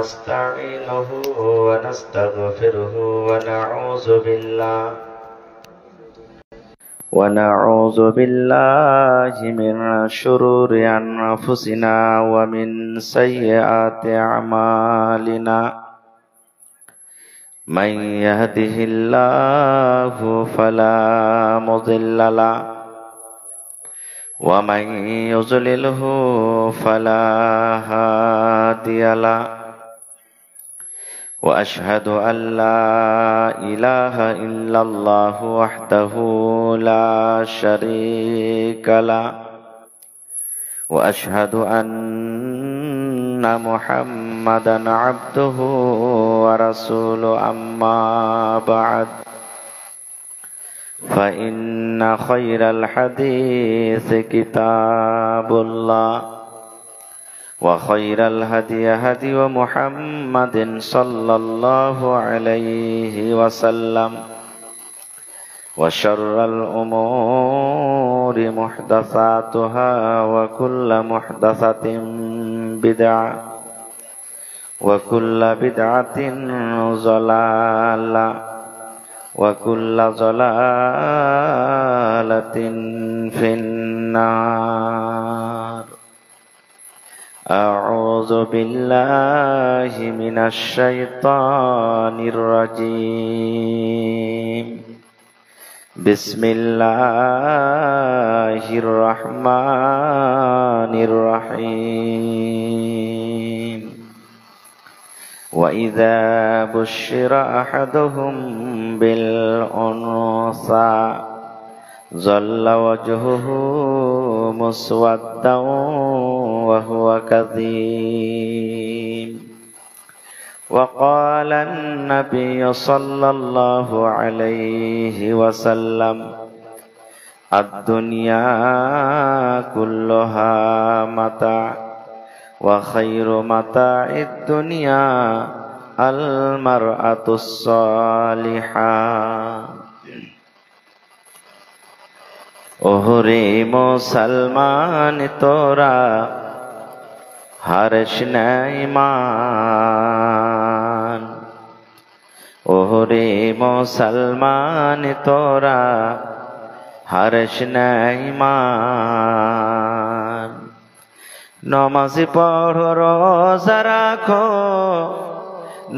ونستعينه ونستغفره ونعوذ بالله من شرور أنفسنا ومن سيئات أعمالنا من يهده الله فلا مضل له ومن يضلله فلا هادي له وأشهد أن لا إله إلا الله وحده لا شريك له وأشهد أن محمدا عبده ورسوله أما بعد فإن خير الحديث كتاب الله وخير الهدي هدي محمد صلى الله عليه وسلم وشر الأمور محدثاتها وكل محدثة بدعة وكل بدعة ضلالة وكل ضلالة في النار أعوذ بالله من الشيطان الرجيم بسم الله الرحمن الرحيم وإذا بشر أحدهم بالأنثى ظل وجهه مسودا وهو كظيم وقال النبي صلى الله عليه وسلم الدنيا كلها متاع وخير متاع الدنيا المرأة الصالحة ওহরে মুসলমান তোরা হারিস না ঈমান ওহরে মুসলমান তোরা হারিস না ঈমান নমাজি পড়ো রোজা রাখো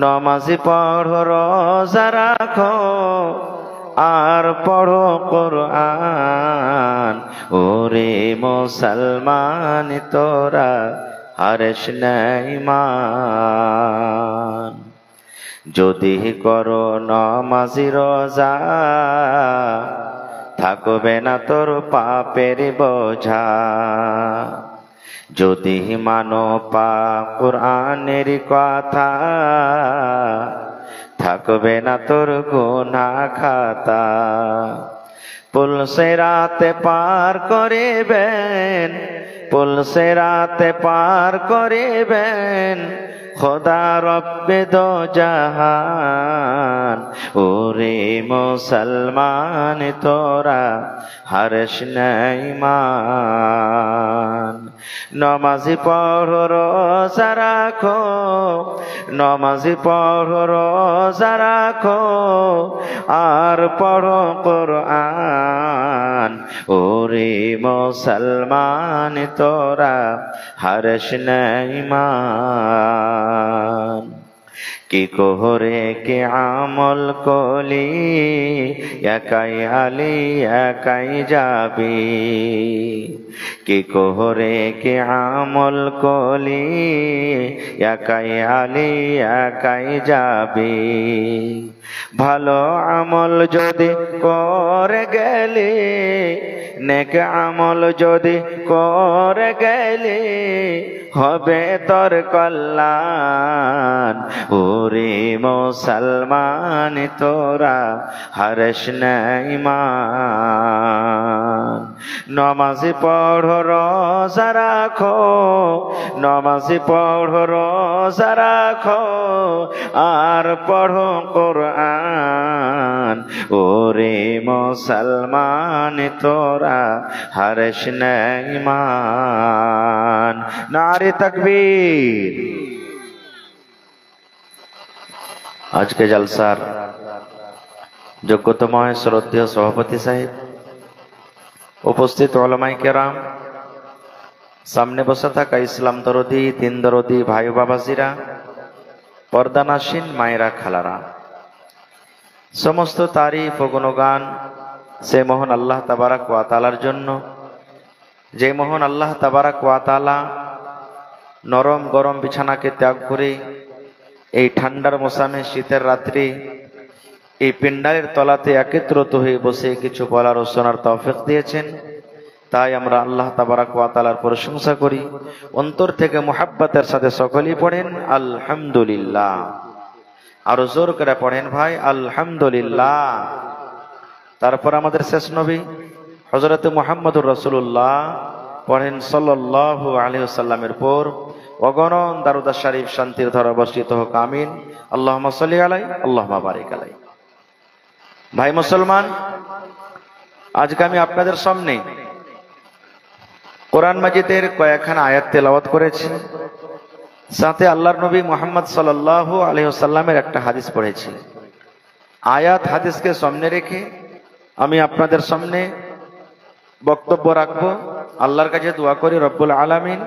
নমাজি পড়ো রোজা রাখো আর পড়ো কোরআন ওরে মুসলমান তোরা হারিস না ঈমান যদি করো নমাজি রোজা থাকবে না তোর পাপের বোঝা যদি মানো পাক কোরআনের কথা থাকবে না তোর গুনাহ খাতা পুলসিরাতে পার করিবেন পুলসিরাতে পার করিবেন খোদা রব্বে দো জাহান ওরে মুসলমান তোরা হারিস না ঈমান নমাজি পড়ো রোজা রাখো নমাজি পড়ো রোজা রাখো আর পড়ো কোরআন ওরে মুসলমান তোরা হারিস না ঈমান কি কোহরে কে আমল কলি একাই আলি একাই যাবি কি কোহরে কে আমল কলি একাই আলি একাই যাবি ভালো আমল যদি করে গেলি নেক আমল যদি করে গেলি হবে তোর কল্যাণ ওরে মুসলমান তোরা হারিস না ঈমান নমাজি পড়ো রোজা রাখো নমাজি পড়ো রোজা রাখো আর পড়ো কোরআন ওরে মুসলমান তোরা হারিস না ঈমান। নারে তাকবীর। আজকে জলসার যোগ্যতময় শ্রদ্ধেয় সভাপতি সাহেব, উপস্থিত ওলামায়ে কেরাম, সামনে বসে থাকা ইসলাম দরদি, দিন দরদি ভাই বাবাজিরা, পর্দানাসীন মায়েরা, খালারা, সমস্ত তারিফ ও গুণগান সে মহান আল্লাহ তাবারাক ওয়া তাআলার জন্য, যে মহান আল্লাহ তাবারাক ওয়া তাআলা নরম গরম বিছানাকে ত্যাগ করে এই ঠান্ডার মৌসুমে শীতের রাত্রি এই পিন্ডারের তলাতে একত্রিত হয়ে বসে কিছু বলার ও শোনার তৌফিক দিয়েছেন। তাই আমরা আল্লাহ তাবারাক ওয়া তাআলার প্রশংসা করি, অন্তর থেকে মুহাব্বতের সাথে সকলেই পড়েন আলহামদুলিল্লাহ। আরো জোর করে পড়েন ভাই আলহামদুলিল্লাহ। তারপর আমাদের শেষ নবী হযরত মুহাম্মদুর রাসূলুল্লাহ পড়েন সাল্লাল্লাহু আলাইহি ওয়াসাল্লামের পর অগণন দারুদ শরীফ শান্তির ধারা বর্ষিত হোক, আমিন। আল্লাহুম্মা সাল্লি আলাইহি আল্লাহুম্মা বারিক আলাইহি। ভাই মুসলমান, আজকে আমি আপনাদের সামনে কোরআন মাজিদের কয়েকখানা আয়াত তেলাওয়াত করেছি, সাথে আল্লাহর নবী মুহাম্মদ সাল্লাল্লাহু আলাইহি ওয়াসাল্লামের একটা হাদিস পড়েছি। আয়াত হাদিসকে সামনে রেখে আমি আপনাদের সামনে বক্তব্য রাখবো। আল্লাহর কাছে দোয়া করি রব্বুল আলামিন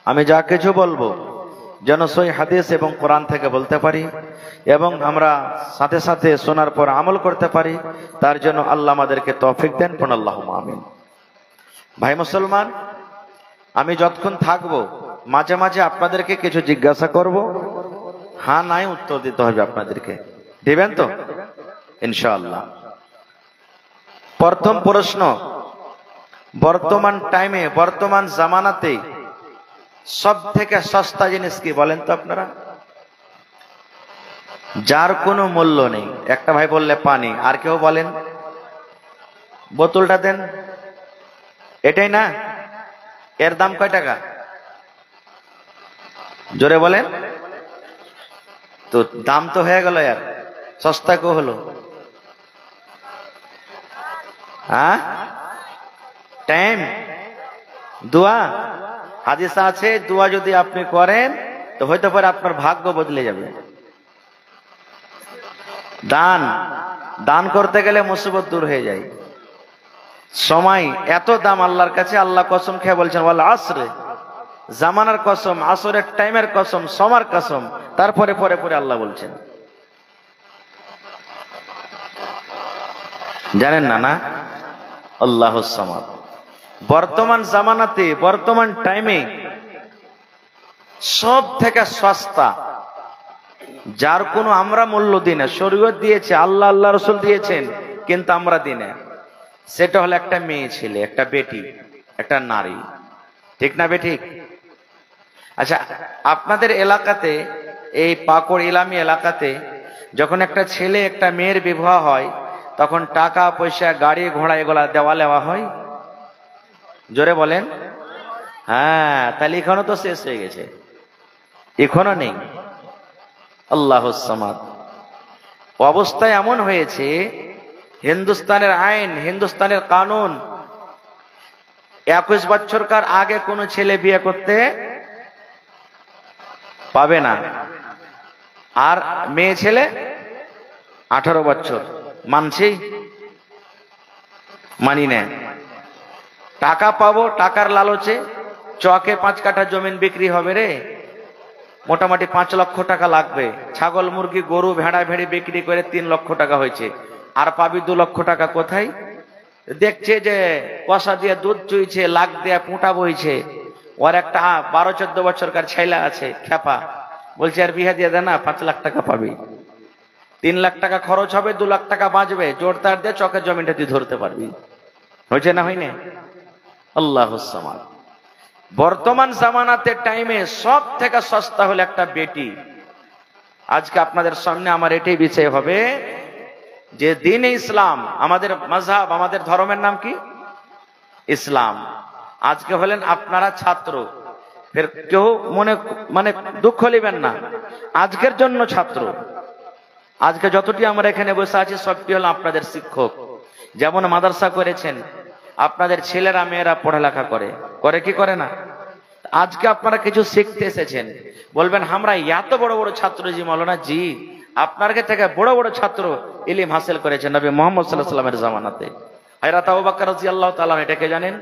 আমি যা কিছু বলবো যেন সই হাদিস এবং কোরআন থেকে বলতে পারি এবং আমরা সাথে সাথে শোনার পর আমল করতে পারি, তার জন্য আল্লাহ আমাদেরকে তৌফিক দেন। পড়ুন আল্লাহুম্মা আমিন। ভাই মুসলমান, আমি যতক্ষণ থাকবো মাঝে মাঝে আপনাদেরকে কিছু জিজ্ঞাসা করব, হ্যাঁ নাই উত্তর দিতে হবে আপনাদেরকে, দিবেন তো ইনশাআল্লাহ। প্রথম প্রশ্ন, বর্তমান টাইমে বর্তমান জামানাতে সব থেকে সস্তা জিনিস কি বলেন তো আপনারা? যার কোনো মূল্য নেই। একটা ভাই বললে পানি, আর কেউ বলেন বোতলটা দেন, এটাই না? এর দাম কয় টাকা? জোরে বলেন তো, দাম তো হয়ে গেল, আর সস্তা কেউ হলো? হ্যাঁ, টাইম, দোয়া। হাদিস আছে দোয়া যদি আপনি করেন তো হয়তো পারে আপনার ভাগ্য বদলে যাবে। দান, দান করতে গেলে মুসিবত দূর হয়ে যায়। সময় এত দাম আল্লাহর কাছে, আল্লাহ কসম খেয়ে বলছেন ওয়াল আসরে, জামানার কসম, আসরের টাইমের কসম, সময়ের কসম, তারপরে পরে পরে আল্লাহ বলছেন। জানেন না? না, আল্লাহুস সামাদ। বর্তমান জামানাতে বর্তমান টাইমে সব থেকে সস্তা, যার কোনো আমরা মূল্য দিই না, শরীয়ত দিয়েছে, আল্লাহ আল্লাহ রাসূল দিয়েছেন, কিন্তু আমরা দিই না, সেটা হলো একটা মেয়ে ছেলে, একটা বেটি, একটা নারী। ঠিক না বেঠিক? আচ্ছা, আপনাদের এলাকাতে, এই পাকড় ইলামি এলাকাতে যখন একটা ছেলে একটা মেয়ের বিবাহ হয় তখন টাকা পয়সা, গাড়ি ঘোড়া এগুলা দেওয়া হয়? জোরে বলেন। হ্যাঁ, তাহলে এখনো তো শেষ হয়ে গেছে, এখনো নেই। আল্লাহুস সামাদ। অবস্থা এমন হয়েছে, হিন্দুস্তানের আইন, হিন্দুস্তানের কানুন, 21 বছরকার আগে কোনো ছেলে বিয়ে করতে পাবে না, আর মেয়ে ছেলে 18 বছর। মানছি? মানি না। টাকা পাবো, টাকার লালচে চকে 5 কাঠা জমিন বিক্রি হবে রে, মোটামুটি 5 লক্ষ টাকা লাগবে। ছাগল মুরগি গরু ভেড়া ভেড়ি বিক্রি করে 3 লক্ষ টাকা হয়েছে, আর পাবি 2 লক্ষ টাকা কোথায়? দেখছে যে কষা দিয়ে দুধ চুইছে, লাখ দিয়ে পুঁটা বইছে, ওর একটা 12-14 বছরকার ছেলে আছে খেপা, বলছে আর বিয়ে দিয়ে দে না, 5 লাখ টাকা পাবি। 3 লাখ টাকা খরচ হবে, 2 লাখ টাকা বাঁচবে, জোরদার দিয়ে চকের জমিনটা তুই ধরতে পারবি। হয়েছে না হয়নি? আল্লাহুস সামাদ। বর্তমান জামানাতে টাইমে সব থেকে সস্তা হলো একটা বেটি। আজকে আপনাদের সামনে আমার এটাই বিষয় হবে যে দিন ইসলাম, আমাদের মাযহাব, আমাদের ধর্মের নাম কি? ইসলাম। আজকে হলেন আপনারা ছাত্র, ফের কেউ মানে দুঃখ নেবেন না, আজকের জন্য ছাত্র। আজকে যতটি আমরা এখানে বসে আছি সবটি হলো আপনাদের শিক্ষক। যেমন মাদ্রাসা করেছেন, আপনাদের ছেলেরা মেয়েরা পড়ালেখা করে কি করে না? আজকে আপনারা কিছু শিখতে এসেছেন, বলবেন আমরা এত বড় বড় ছাত্র জি মৌলানা জি, আপনার থেকে বড় বড় ছাত্র ইলম হাসিল করেছেন নবী মুহাম্মদ সাল্লাল্লাহু আলাইহি ওয়াসাল্লামের জামানাতে। হযরত আবু বকর রাদিয়াল্লাহু তাআলা এটাকে জানেন,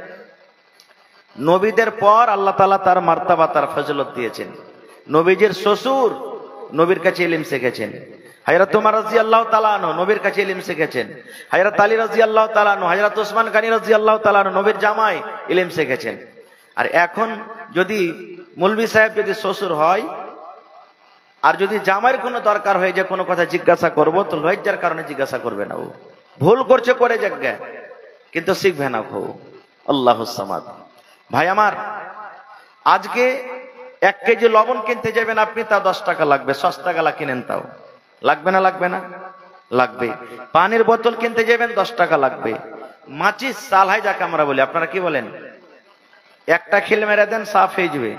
নবীদের পর আল্লাহ তাআলা তার মার্তাবা, তার ফজিলত দিয়েছেন। নবীজির শ্বশুর নবীর কাছে ইলম শিখেছেন। হযরত ওমর রাদিয়াল্লাহু তাআলা আনহু নবীর কাছে ইলম শিখেছেন। হযরত আলী রাদিয়াল্লাহু তাআলা আনহু, হযরত ওসমান গনি রাদিয়াল্লাহু তাআলা আনহু নবীর জামাই ইলম শিখেছেন। আর এখন যদি মৌলভী সাহেব যদি শ্বশুর হয় আর যদি জামাইয়ের কোনো দরকার হয়ে যে কোনো কথা জিজ্ঞাসা করব, তো লজ্জার কারণে জিজ্ঞাসা করবে না, ও ভুল করছে করে যাজ্ঞা, কিন্তু শিখবে না খুব। আল্লাহুস সামাদ। ভাই আমার, আজকে 1 কেজি লবণ কিনতে যাবেন আপনি, তা 10 টাকা লাগবে, সস্তা গালা কিনেন তাও লাগবে না? লাগবে না? লাগবে। পানির বোতল কিনতে যাবেন 10 টাকা লাগবে। মাচিস সালহাই যাকে আমরা বলি, আপনারা কি বলেন? একটা খিল মেরে দেন, সাফ হয়ে যাবে।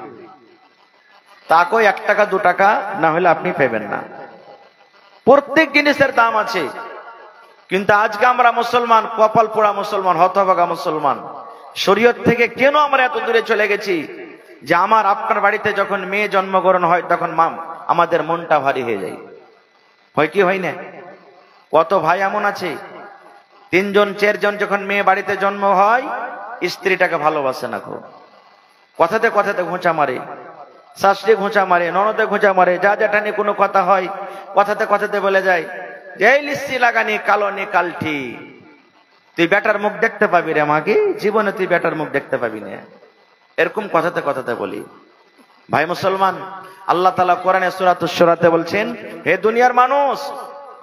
তাকেও 1 টাকা 2 টাকা না হলে আপনি পাবেন না। প্রত্যেক জিনিসের দাম আছে। কিন্তু আজকে আমরা মুসলমান, কপাল পোড়া মুসলমান, হতভাগা মুসলমান, শরীয়ত থেকে কেন আমরা এত দূরে চলে গেছি যে আমার আপনার বাড়িতে যখন মেয়ে জন্মগ্রহণ হয় তখন আমাদের মনটা ভারী হয়ে যায়। হয় কি হয় না? কত ভাই এমন আছে 3 জন 4 জন যখন মেয়ে বাড়িতে জন্ম হয়, স্ত্রীটাকে ভালোবাসে না, খুব কথাতে কথাতে ঘোঁচা মারে, শাশুড়ি ঘোঁচা মারে, ননদে ঘোঁচা মারে, যা জেঠানি কোনো কথা হয় কথাতে কথাতে বলে যায়, এই লিস্টি লাগানি কালো নি কালটি, তুই বেটার মুখ দেখতে পাবি রে আমাকে, জীবনে তুই বেটার মুখ দেখতে পাবি না, এরকম কথাতে কথাতে বলি। ভাই মুসলমান, আল্লাহ তাআলা কোরআনে সূরাতুশ শুরাতে বলছেন, হে দুনিয়ার মানুষ,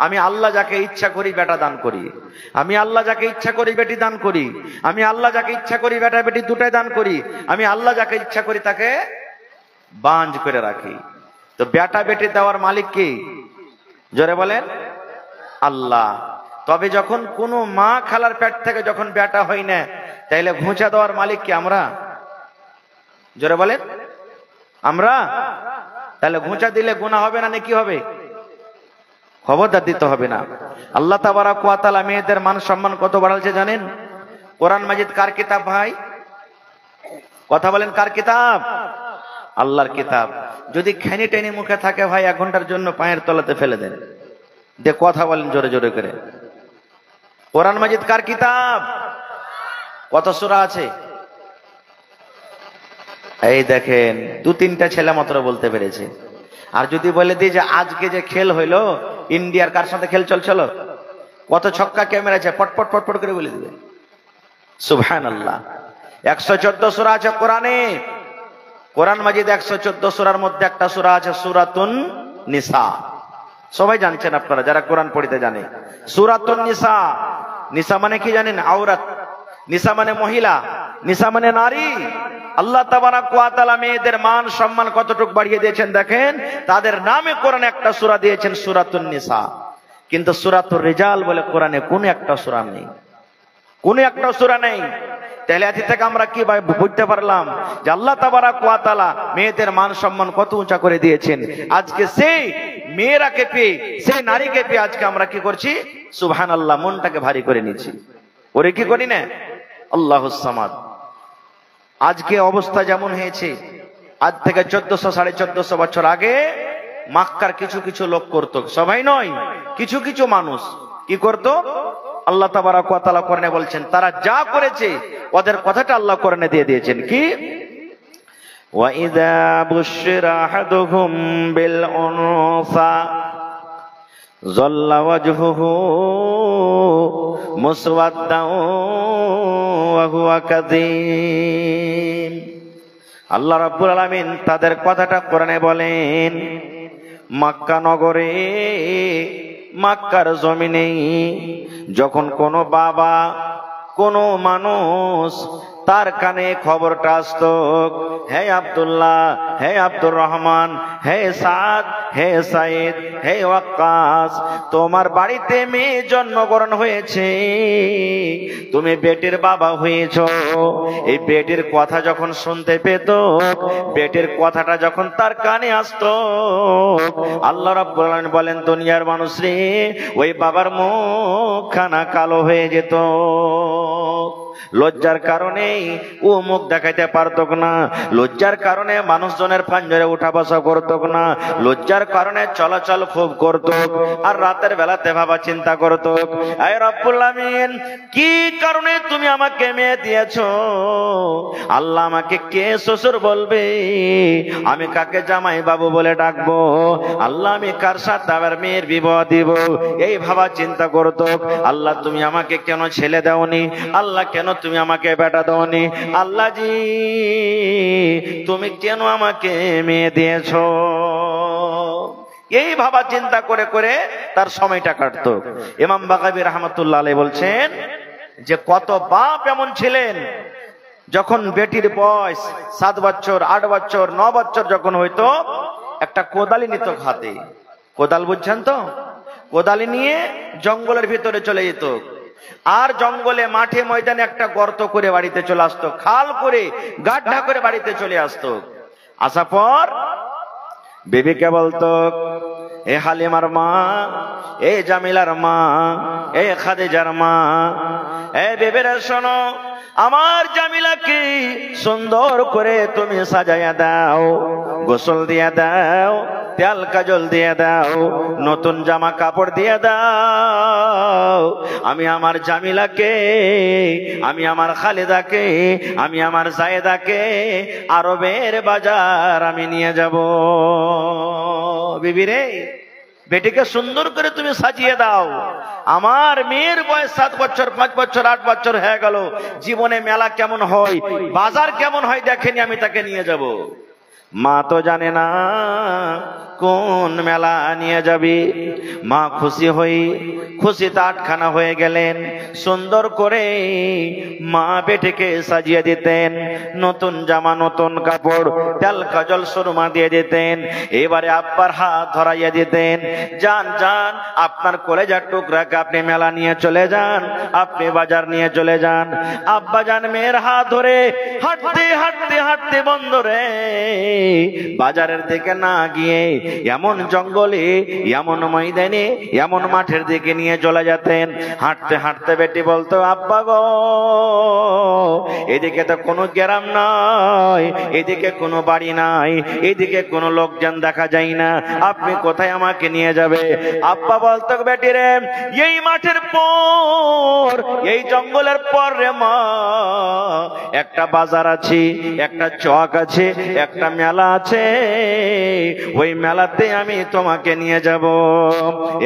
আমি আল্লাহ যাকে ইচ্ছা করি বেটা দান করি, আমি আল্লাহ যাকে ইচ্ছা করি বেটি দান করি, আমি আল্লাহ যাকে ইচ্ছা করি বেটা বেটি দুটাই দান করি, আমি আল্লাহ যাকে ইচ্ছা করি তাকে বাঁঝ করে রাখি। তো বেটা বেটি দেওয়ার মালিক কে? জোরে বলেন, আল্লাহ। তবে যখন কোনো মা খালার পেট থেকে যখন বেটা হয় না, তাইলে ঘুঁচা দেওয়ার মালিক কি? আমরা। জোরে বলেন, আমরা। তাহলে ঘুঁচা দিলে গুনাহ হবে না নাকি হবে? খবরদার দিতে হবে না। আল্লাহ তাবারাক ওয়া তাআলা মেয়েদের মান সম্মান কত বাড়ালছে জানেন? কোরআন মাজিদ কার কিতাব ভাই? কথা বলেন, কার কিতাব? আল্লাহর কিতাব। যদি খেনি টেনি মুখে থাকে ভাই, 1 ঘন্টার জন্য পায়ের তলাতে ফেলে দেন, যে কথা বলেন জোরে জোরে করে। কোরআন মাজিদ কার কিতাব? কত সূরা আছে? এই দেখেন, 2-3টা ছেলে মাত্র বলতে পেরেছে। আর যদি বলে দিই যে আজকে যে খেল হইলো, ইন্ডিয়ার কার সাথে খেল চলছিল, কত ছক্কা কে মেরেছে, পটপট পটপট করে বলে দিবে। সুবহানাল্লাহ। 114 সূরা আছে কোরআনে। কোরআন মাজিদ 114 সূরার মধ্যে একটা সূরা আছে সূরাতুন নিসা। সবাই জানছেন আপনারা যারা কোরআন পড়তে জানে। সূরাতুন নিসা। নিসা মানে কি জানেন? আওরাত। নিসা মানে মহিলা, নিসা মানে নারী। আল্লাহ তাবারাক ওয়া তাআলা মেয়েদের মান সম্মান কতটুকু বাড়িয়ে দিয়েছেন দেখেন। তাদের নামে কোরআনে একটা সূরা দিয়েছেন সূরাতুন নিসা, কিন্তু সূরাতুর রিজাল বলে কোরআনে কোন একটা সূরা নেই, কোন একটা সূরা নেই। তাহলে এতে থেকে আমরা কি বুঝতে পারলাম যে আল্লাহ তাবারাক ওয়া তাআলা মেয়েদের মান সম্মান কত উঁচা করে দিয়েছেন। আজকে সেই মেয়েরাকে পেয়ে, সেই নারীকে পেয়ে আজকে আমরা কি করছি? সুবহানাল্লাহ, মনটাকে ভারী করে নিচ্ছি। ওরে কি করি না? আল্লাহুস সামাদ। আজকে অবস্থা যেমন হয়েছে, আজ থেকে 1400-1450 বছর আগে মক্কার কিছু কিছু লোক করত, সবাই নয়, কিছু কিছু মানুষ কি করত? আল্লাহ তাবারাক ওয়া তাআলা কোরআনে বলছেন, তারা যা করেছে ওদের কথাটা আল্লাহ কোরআনে দিয়ে দিয়েছেন কি? ওয়া ইযা বুশিরা আহাদুহুম বিল উনসা যাল্লা ওয়াজহুহু মুসওয়াদ্দান ওয়া হুয়া কাযীম। আল্লাহ রাব্বুল আলামিন তাদের কথাটা কোরআনে বলেন, মক্কা নগরে, মক্কার জমিনে যখন কোনো বাবা, কোনো মানুষ তার কানে খবরটা আসতো, হে আব্দুল্লাহ, হে আব্দুর রহমান, হে সাদ, হে সাইদ, হে ওয়াক্কাস, তোমার বাড়িতে মেয়ে জন্মগ্রহণ হয়েছে, তুমি বেটির বাবা হয়েছ। এই বেটির কথা যখন শুনতে পেত, বেটির কথাটা যখন তার কানে আসতো, আল্লাহ রাব্বুল আলামিন বলেন, দুনিয়ার মানুষ রে, ওই বাবার মুখখানা কালো হয়ে যেত। লজ্জার কারণে ও মুখ দেখাইতে পারত না, লজ্জার কারণে মানুষজনের পাঞ্জরে উঠা বসা করত না, লজ্জার কারণে চলাচল খুব করত, আর রাতের বেলাতে ভাবা চিন্তা করত, আয় রব্বুল আমিন কি কারণে তুমি আমাকে মেয়ে দিয়েছো? আল্লাহ আমাকে কে শ্বশুর বলবে? আমি কাকে জামাই বাবু বলে ডাকবো? আল্লাহ আমি কার সাথে আবার মেয়ের বিবাহ দিব? এই ভাবা চিন্তা করত। আল্লাহ তুমি আমাকে কেন ছেলে দাওনি? আল্লাহ কেন তুমি আমাকে বেটা দাওনি? আল্লাহ জি তুমি কেন আমাকে মেয়ে দিয়েছো? এই ভাবা চিন্তা করে করে তার সময়টা কাটতো। ইমাম বাগাবী রাহমাতুল্লাহ আলাইহি বলছেন যে কত বাপ এমন ছিলেন, যখন বেটির বয়স 7 বছর 8 বছর 9 বছর যখন হইতো, একটা কোদালি নিত হাতে। কোদাল বুঝছেন তো? কোদালি নিয়ে জঙ্গলের ভিতরে চলে যেত, আর জঙ্গলে মাঠে ময়দানে একটা গর্ত করে বাড়িতে চলে আসতো, খাল করে গাড্ডা করে বাড়িতে চলে আসতো। আসার পর বিবিকে বলতো, এ হালিমার মা, এ জামিলার মা, এ খাদিজার মা, এ বেবেরা শোনো, আমার জামিলাকে সুন্দর করে তুমি সাজাইয়া দাও, গোসল দিয়ে দাও, তেল কাজল দিয়ে দাও, নতুন জামা কাপড় দিয়ে দাও। আমি আমার জামিলাকে, আমি আমার খালেদাকে, আমি আমার জায়েদাকে আরবের বাজার আমি নিয়ে যাব। বিবি রে, বেটিকে সুন্দর করে তুমি সাজিয়ে দাও। আমার মেয়ের বয়স 7 বছর 5 বছর 8 বছর হয়ে গেল, জীবনে মেলা কেমন হয়, বাজার কেমন হয় দেখেনি, আমি তাকে নিয়ে যাব। মা তো জানে না কোন মেলা নিয়ে যাবি। মা খুশি হই, খুশিতে আটখানা হয়ে গেলেন। সুন্দর করে মা বেটিকে সাজিয়ে দিতেন, নতুন জামা, নতুন কাপড়, তেল কাজল সুরমা দিয়ে দিতেন। এবারে আব্বার হাত ধরাইয়া দিতেন, যান যান, আপনার কলেজার টুকরাকে আপনি মেলা নিয়ে চলে যান, আপনি বাজার নিয়ে চলে যান। আব্বা যান মেয়ের হাত ধরে হাঁটতে হাঁটতে হাঁটতে বন্ধরে বাজারের দিকে না গিয়ে এমন জঙ্গলে, এমন ময়দানে, এমন মাঠের দিকে নিয়ে চলে যেতেন। হাঁটতে হাঁটতে বেটি বলতো, আব্বা গো, এদিকে তো কোনো গ্রাম নাই, এদিকে কোনো বাড়ি নাই, এদিকে কোনো লোকজন দেখা যায় না, আপনি কোথায় আমাকে নিয়ে যাবে? আব্বা বলতো, বেটি রে, এই মাঠের পর, এই জঙ্গলের পর রে মা, একটা বাজার আছে, একটা চক আছে, একটা মেলা আছে, ওই মেলাতে আমি তোমাকে নিয়ে যাব।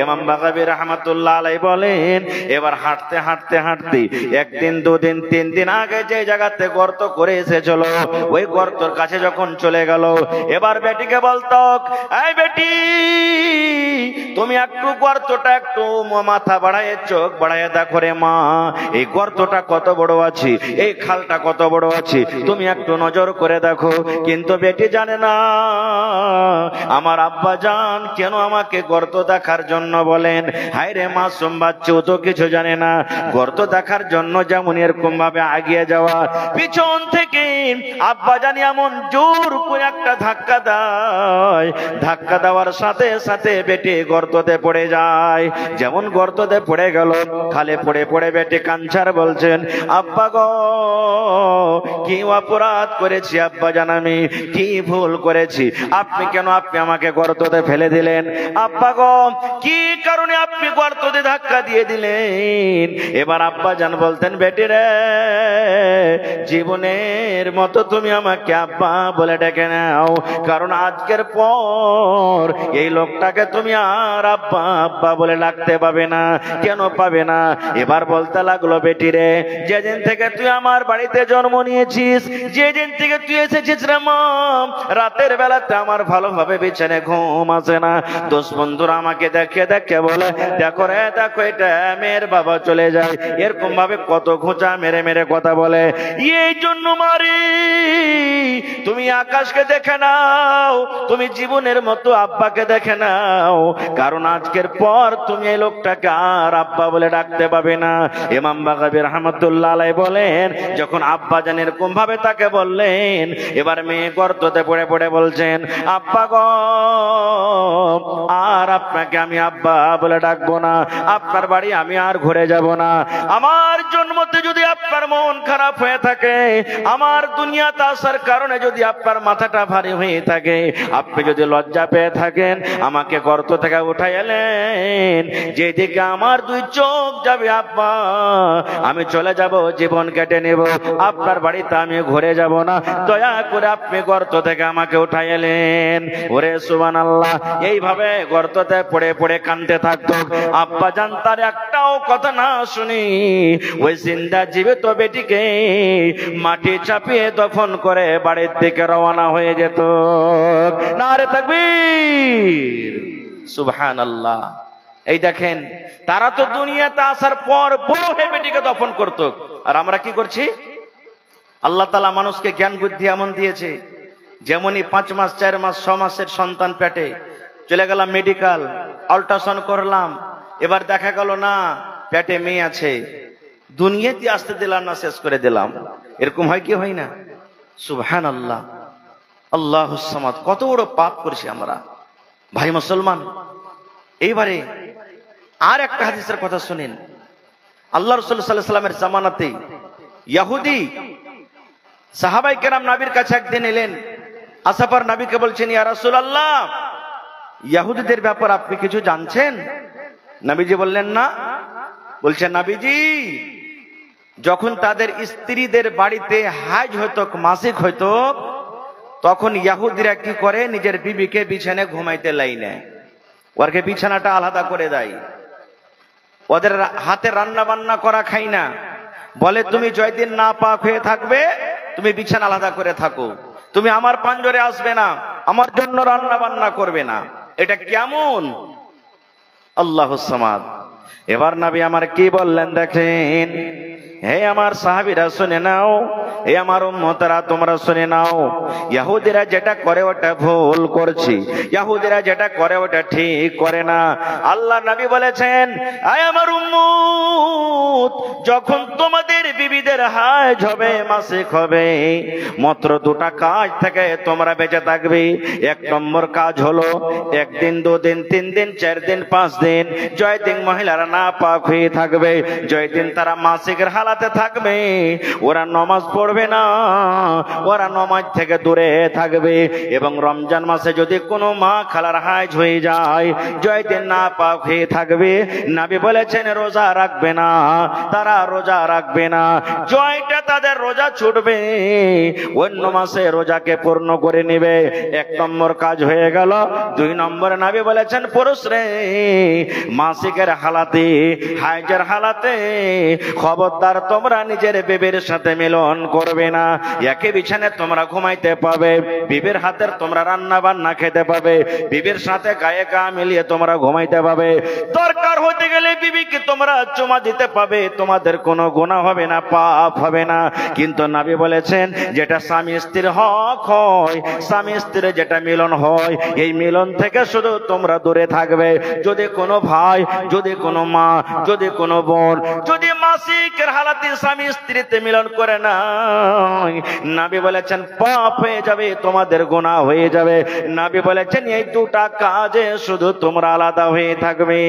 ইমাম বাগাবী রাহমাতুল্লাহ আলাইহি বলেন, এবার হাঁটতে হাঁটতে হাঁটতে একদিন 2 দিন 3 দিন আগে যে জায়গাতে গর্ত করে এসেছিল, ওই গর্তর কাছে যখন চলে গেল, এবার বেটিকে বলতো, এই বেটি, তুমি একটু গর্তটা একটু মাথা বাড়ায় চোখ বাড়ায় দেখো রে মা, এই গর্তটা কত বড় আছে, এই খালটা কত বড় আছে, তুমি একটু নজর করে দেখো। কিন্তু বেটি জানে না আমার আব্বা জান কেন আমাকে গর্ত দেখার জন্য বলেন। হায় রে মাসুম বাচ্চা, তো কিছু জানে না। গর্ত দেখার জন্য যেমন এরকম ভাবে আগিয়ে যাওয়া, পিছন থেকে আব্বা জানি এমন জোর করে একটা ধাক্কা দেয়, ধাক্কা দেওয়ার সাথে সাথে বেটি গর্ততে পড়ে যায়। যেমন গর্ততে পড়ে গেল, খালে পড়ে পড়ে বেটি কাঞ্চার বলছেন, আব্বা গো, কি অপরাধ করেছি আব্বা জান, আমি কি ভুল করেছি, আপনি কেন আপনি আমাকে গর্ততে ফেলে দিলেন? আব্বা গো, কি কারণে আপনি গর্ততে ধাক্কা দিয়ে দিলেন? এবার আব্বা জান বলতেন, বেটি রে, জীবনের মতো তুমি আমাকে আব্বা বলে ডেকে নাও, কারণ আজকের পর এই লোকটাকে তুমি আর আব্বা আব্বা বলে ডাকতে পাবে না। কেন পাবে না? এবার বলতে লাগলো, বেটি রে, যেদিন থেকে তুই আমার বাড়িতে জন্ম নিয়েছিস, যেদিন থেকে তুই এসেছিস রে মা, রাতের বেলাতে আমার ভালোভাবে বিছানে ঘুম আসে না। দোস্ত বন্ধুরা আমাকে দেখে দেখে বলে, দেখো রে, দেখো এটা মেয়ের বাবা চলে যায়, এরকম ভাবে কত ঘোঁচা মেরে মেরে কথা বলে। এই জন্য মারি, তুমি আকাশকে দেখে নাও, তুমি জীবনের মতো আব্বাকে দেখে নাও, কারণ আজকের পর তুমি এই লোকটাকে আর আব্বা বলে ডাকতে পাবে না। ইমাম বাগাবী রাহমাতুল্লাহ আলাইহি বলেন, যখন আব্বা আব্বাজান এরকম ভাবে তাকে বললেন। এবার মেয়ে গর্ততে পড়ে পড়ে বলছেন, আব্বা গো, আর আপনাকে আমি আব্বা বলে ডাকবো না, আপনার বাড়ি আমি আর ঘুরে যাব না। আমার জন্মতে যদি আপনার মন খারাপ হয়ে থাকে, আমার দুনিয়াতে আসার কারণে যদি আপনার মাথাটা ভারী হয়ে থাকে, আপনি যদি লজ্জা পেয়ে থাকেন, আমাকে গর্ত থেকে উঠাই এলেন, যেদিকে আমার দুই চোখ যাবে আব্বা, আমি চলে যাব, জীবন কেটে নেব, আপনার বাড়িতে আমি ঘুরে যাব না, দয়া করে আপনি গর্ত থেকে আমাকে উঠাই এলেন। ওরে সুবহানাল্লাহ, এইভাবে গর্ততে পড়ে পড়ে কাঁদতে থাকতো। আব্বা জান তার একটাও কথা না শুনি ওই জিন্দা জীবিত বেটিকে মাটি চাপিয়ে দফন করে বাড়ির দিকে রওনা হয়ে যেত। নারে তাকবীর, সুবহানাল্লাহ। এই দেখেন, তারা তো দুনিয়াতে আসার পর বড় হয়ে বেটিকে দফন করত, আর আমরা কি করছি? আল্লাহ তাআলা মানুষকে জ্ঞান বুদ্ধি এমন দিয়েছে, যেমনই 5 মাস 4 মাস 6 মাসের সন্তান পেটে, চলে গেলাম মেডিকেল, আল্ট্রাসাউন্ড করলাম, এবার দেখা গেল না পেটে মেয়ে আছে, দুনিয়াতে আসতে দিলাম না, শেষ করে দিলাম। এরকম হয় কি হয় না? সুবহানাল্লাহ, আল্লাহুস সামাদ। কত বড় পাপ করেছি আমরা ভাই মুসলমান। এইবারে আর একটা হাদিসের কথা শুনেন। আল্লাহ রাসূল সাল্লাল্লাহু আলাইহি ওয়াসাল্লামের জামানাতে ইহুদি সাহাবায়ে কেরাম নবীর কাছে একদিন এলেন, আসার পর নবীকে বলছেন, ইয়া রাসূলুল্লাহ, ইহুদিদের ব্যাপার আপনি কিছু জানছেন? নবীজি বললেন না। বলছেন, নবীজি, যখন তাদের স্ত্রীদের বাড়িতে হাজ হইতো, মাসিক হইতো, তখন ইহুদিরা কি করে, নিজের বিবিকে বিছানায় ঘুমাইতে লাইনে, ওরকে বিছানাটা আলাদা করে দেয়, ওদের হাতে রান্না বান্না করা খাই না, বলে তুমি জয়দিন না পাক হয়ে থাকবে, তুমি বিছানা আলাদা করে থাকো, তুমি আমার পাঞ্জরে আসবে না, আমার জন্য রান্না বান্না করবে না। এটা কেমন? আল্লাহুস সামাদ। এবার নবী আমার কি বললেন দেখেন, হে আমার সাহাবীরা শুনে নাও, হে আমার উম্মতরা তোমরা শুনে নাও, ইহুদিরা যেটা করে ওটা ভুল করছি, ইহুদিরা যেটা করে ওটা ঠিক করে না। আল্লাহ নবী বলেছেন, আয় আমার উম্মত, যখন তোমাদের বিবিদের হাজ হবে, মাসিক হবে, মাত্র 2টা কাজ থেকে তোমরা বেঁচে থাকবে। 1 নম্বর কাজ হলো, 1 দিন 2 দিন 3 দিন 4 দিন 5 দিন জয় দিন মহিলারা না পাক হয়ে থাকবে, জয় দিন তারা মাসিকের হালাতে থাকবে, ওরা নামাজ পড়বে না, ওরা নামাজ থেকে দূরে থাকবে। এবং রমজান মাসে যদি কোনো মা খালার হাজ হয়ে যায়, জয় দিন না পাক হয়ে থাকবে, নবী বলেছেন রোজা রাখবে না, তারা রোজা রাখবে না, জয়টা তাদের রোজা ছুটবে, অন্য মাসে রোজাকে পূর্ণ করে নেবে। 1 নম্বর কাজ হয়ে গেল। 2 নম্বরে নবী বলেছেন, পুরুষ রে, মাসিকের হালাতে, হাজের হালাতে খবরদার তোমরা নিজের বিবির সাথে মিলন করবে না। একই বিছানায় তোমরা ঘুমাইতে পাবে, বিবির হাতের তোমরা রান্না বান্না খেতে পাবে, বিবির সাথে গায়ে গা মিলিয়ে তোমরা ঘুমাইতে পাবে, দরকার হতে গেলে বিবিকে তোমরা চুমা দিতে পাবে, তোমাদের কোনো গুনাহ হবে না, পাপ হবে না। কিন্তু নবী বলেছেন, যেটা স্বামী স্ত্রীর হক হয়, স্বামী স্ত্রীর যেটা মিলন হয়, এই মিলন থেকে শুধু তোমরা দূরে থাকবে। যদি কোনো ভাই, যদি কোনো মা, যদি কোনো বোন, যদি মাসিকের হালাতে স্বামী স্ত্রীতে মিলন করে না, নবী বলেছেন পাপ হয়ে যাবে, তোমাদের গুনাহ হয়ে যাবে। নবী বলেছেন এই 2টা কাজে শুধু তোমরা আলাদা হয়ে থাকবে।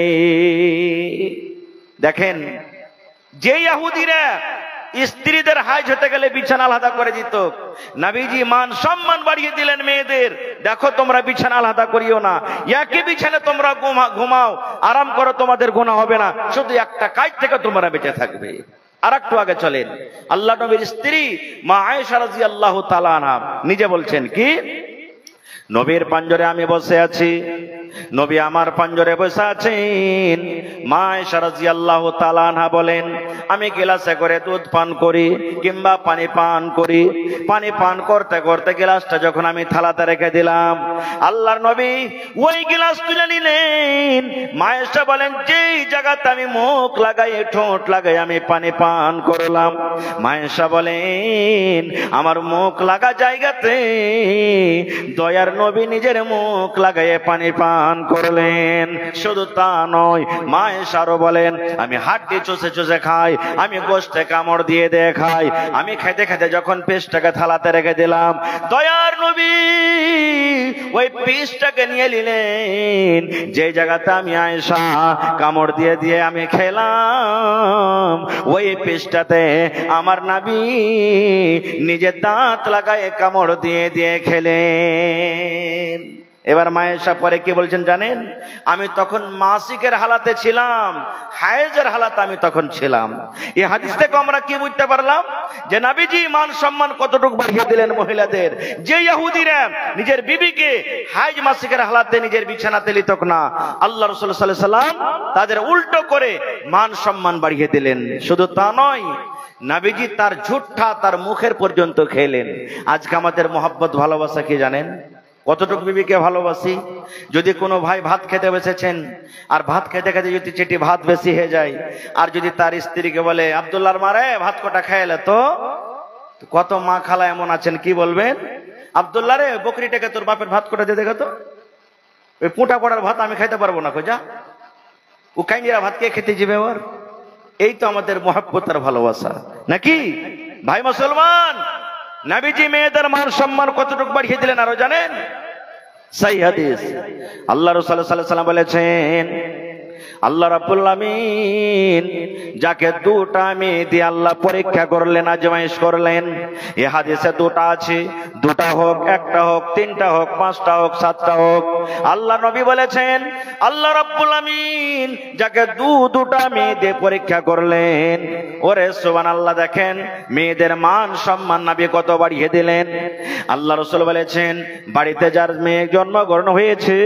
দেখেন, যে ইহুদিরা স্ত্রীদের হাজ হতে গেলে বিছানা আলাদা করে দিত, নবীজি মান সম্মান বাড়িয়ে দিলেন মেয়েদের, দেখো তোমরা বিছানা আলাদা করিও না, একই বিছানা তোমরা ঘুমাও, আরাম করো, তোমাদের গুনাহ হবে না, শুধু একটা কাজ থেকে তোমরা বেঁচে থাকবে। আর একটু আগে চলেন, আল্লাহ নবীর স্ত্রী মা আয়েশা রাদিয়াল্লাহু তাআলা আনহা নিজে বলছেন কি, নবীর পাঞ্জরে আমি বসে আছি, নবী আমার পাঞ্জরে বসে আছেন। মা আয়েশা রাদিয়াল্লাহু তাআলা আনহা বলেন, আমি গ্লাসে করে দুধ পান করি কিংবা পানি পান করি, পানি পান করতে করতে গ্লাসটা যখন আমি থালাতে রেখে দিলাম, আল্লাহর নবী ওই গ্লাস তুলে নিলেন। মা আয়েশা বলেন, যেই জায়গাতে আমি মুখ লাগাই, ঠোঁট লাগাই আমি পানি পান করলাম, মা আয়েশা বলেন আমার মুখ লাগা জায়গাতে দয়ার নবী নিজের মুখ লাগাইয়ে পানি পান করলেন। শুধু তা নয়, মা আয়েশাও বলেন, আমি হাড্ডি চষে চষে খাই, আমি গোশতে কামড় দিয়ে দিয়ে খাই। আমি খেতে খেতে যখন পিসটাকে থালাতে রেখে দিলাম, দয়ার নবী ওই পিসটাকে নিয়ে নিলেন, যে জায়গাতে আমি আয়েশা কামড় দিয়ে দিয়ে আমি খেলাম, ওই পিসটাতে আমার নবী নিজে দাঁত লাগায় কামড় দিয়ে দিয়ে খেলেন। এবার মায়েশা পরে কি বলছেন জানেন? আমি তখন মাসিকের হালাতে ছিলাম, হায়েজের হালাতে আমি তখন ছিলাম। এই হাদিস থেকে আমরা কি বুঝতে পারলাম? যে নবীজি মান সম্মান কতটুকু বাড়িয়ে দিলেন মহিলাদের। যে ইহুদিরা নিজের বিবিকে হায়েজ মাসিকের হালাতে নিজের বিছানাতে লিতক না, আল্লাহ রাসূল সাল্লাল্লাহু আলাইহি সাল্লাম তাদের উল্টো করে মান সম্মান বাড়িয়ে দিলেন। শুধু তা নয়, নবীজি তার ঝুট্টা তার মুখের পর্যন্ত খেলেন। আজকে আমাদের মহব্বত ভালোবাসা কি জানেন? কতটুকু বিবিকে ভালোবাসি। যদি কোনো ভাই ভাত খেতে বসেছেন, আর ভাত খেতে খেতে যদি চেটি ভাত বেশি হয়ে যায়, আর যদি তার স্ত্রীকে বলে, আব্দুল্লাহর মারে ভাত কটা খেলে, তো কত মা খালা এমন আছেন, কি বলবেন? আব্দুল্লাহ রে বকরিটাকে তোর বাপের ভাত কটা দিয়ে দেখো তো, ওই পুঁটা পড়ার ভাত আমি খাইতে পারবো না, খোঁজা ও কাইন্দিরা ভাত কে খেতে যাবে ওর। এই তো আমাদের মহব্বত আর ভালোবাসা নাকি ভাই মুসলমান? নবীজি মেয়েদের মান সম্মান কতটুকু বাড়িয়ে দিলেন আরো জানেন? সহিহ হাদিস, আল্লাহ রাসূল সাল্লাল্লাহু আলাইহি ওয়াসাল্লাম বলেছেন, আল্লাহ রাব্বুল আমিন যাকে দুটা মেয়ে দিয়ে আল্লাহ পরীক্ষা করলেন, আজমাইশ করলেন, এই হাদিসে দুটা আছে, দুটা হোক, একটা হোক, তিনটা হোক, পাঁচটা হোক, সাতটা হোক, আল্লাহ নবী বলেছেন আল্লাহ রাব্বুল আমিন যাকে দুটা মেয়ে দিয়ে পরীক্ষা করলেন, ওরে সুবহানাল্লাহ, দেখেন মেয়েদের মান সম্মান নবী কত বাড়িয়ে দিলেন। আল্লাহ রাসূল বলেছেন, বাড়িতে যার মেয়ে জন্মগ্রহণ হয়েছে,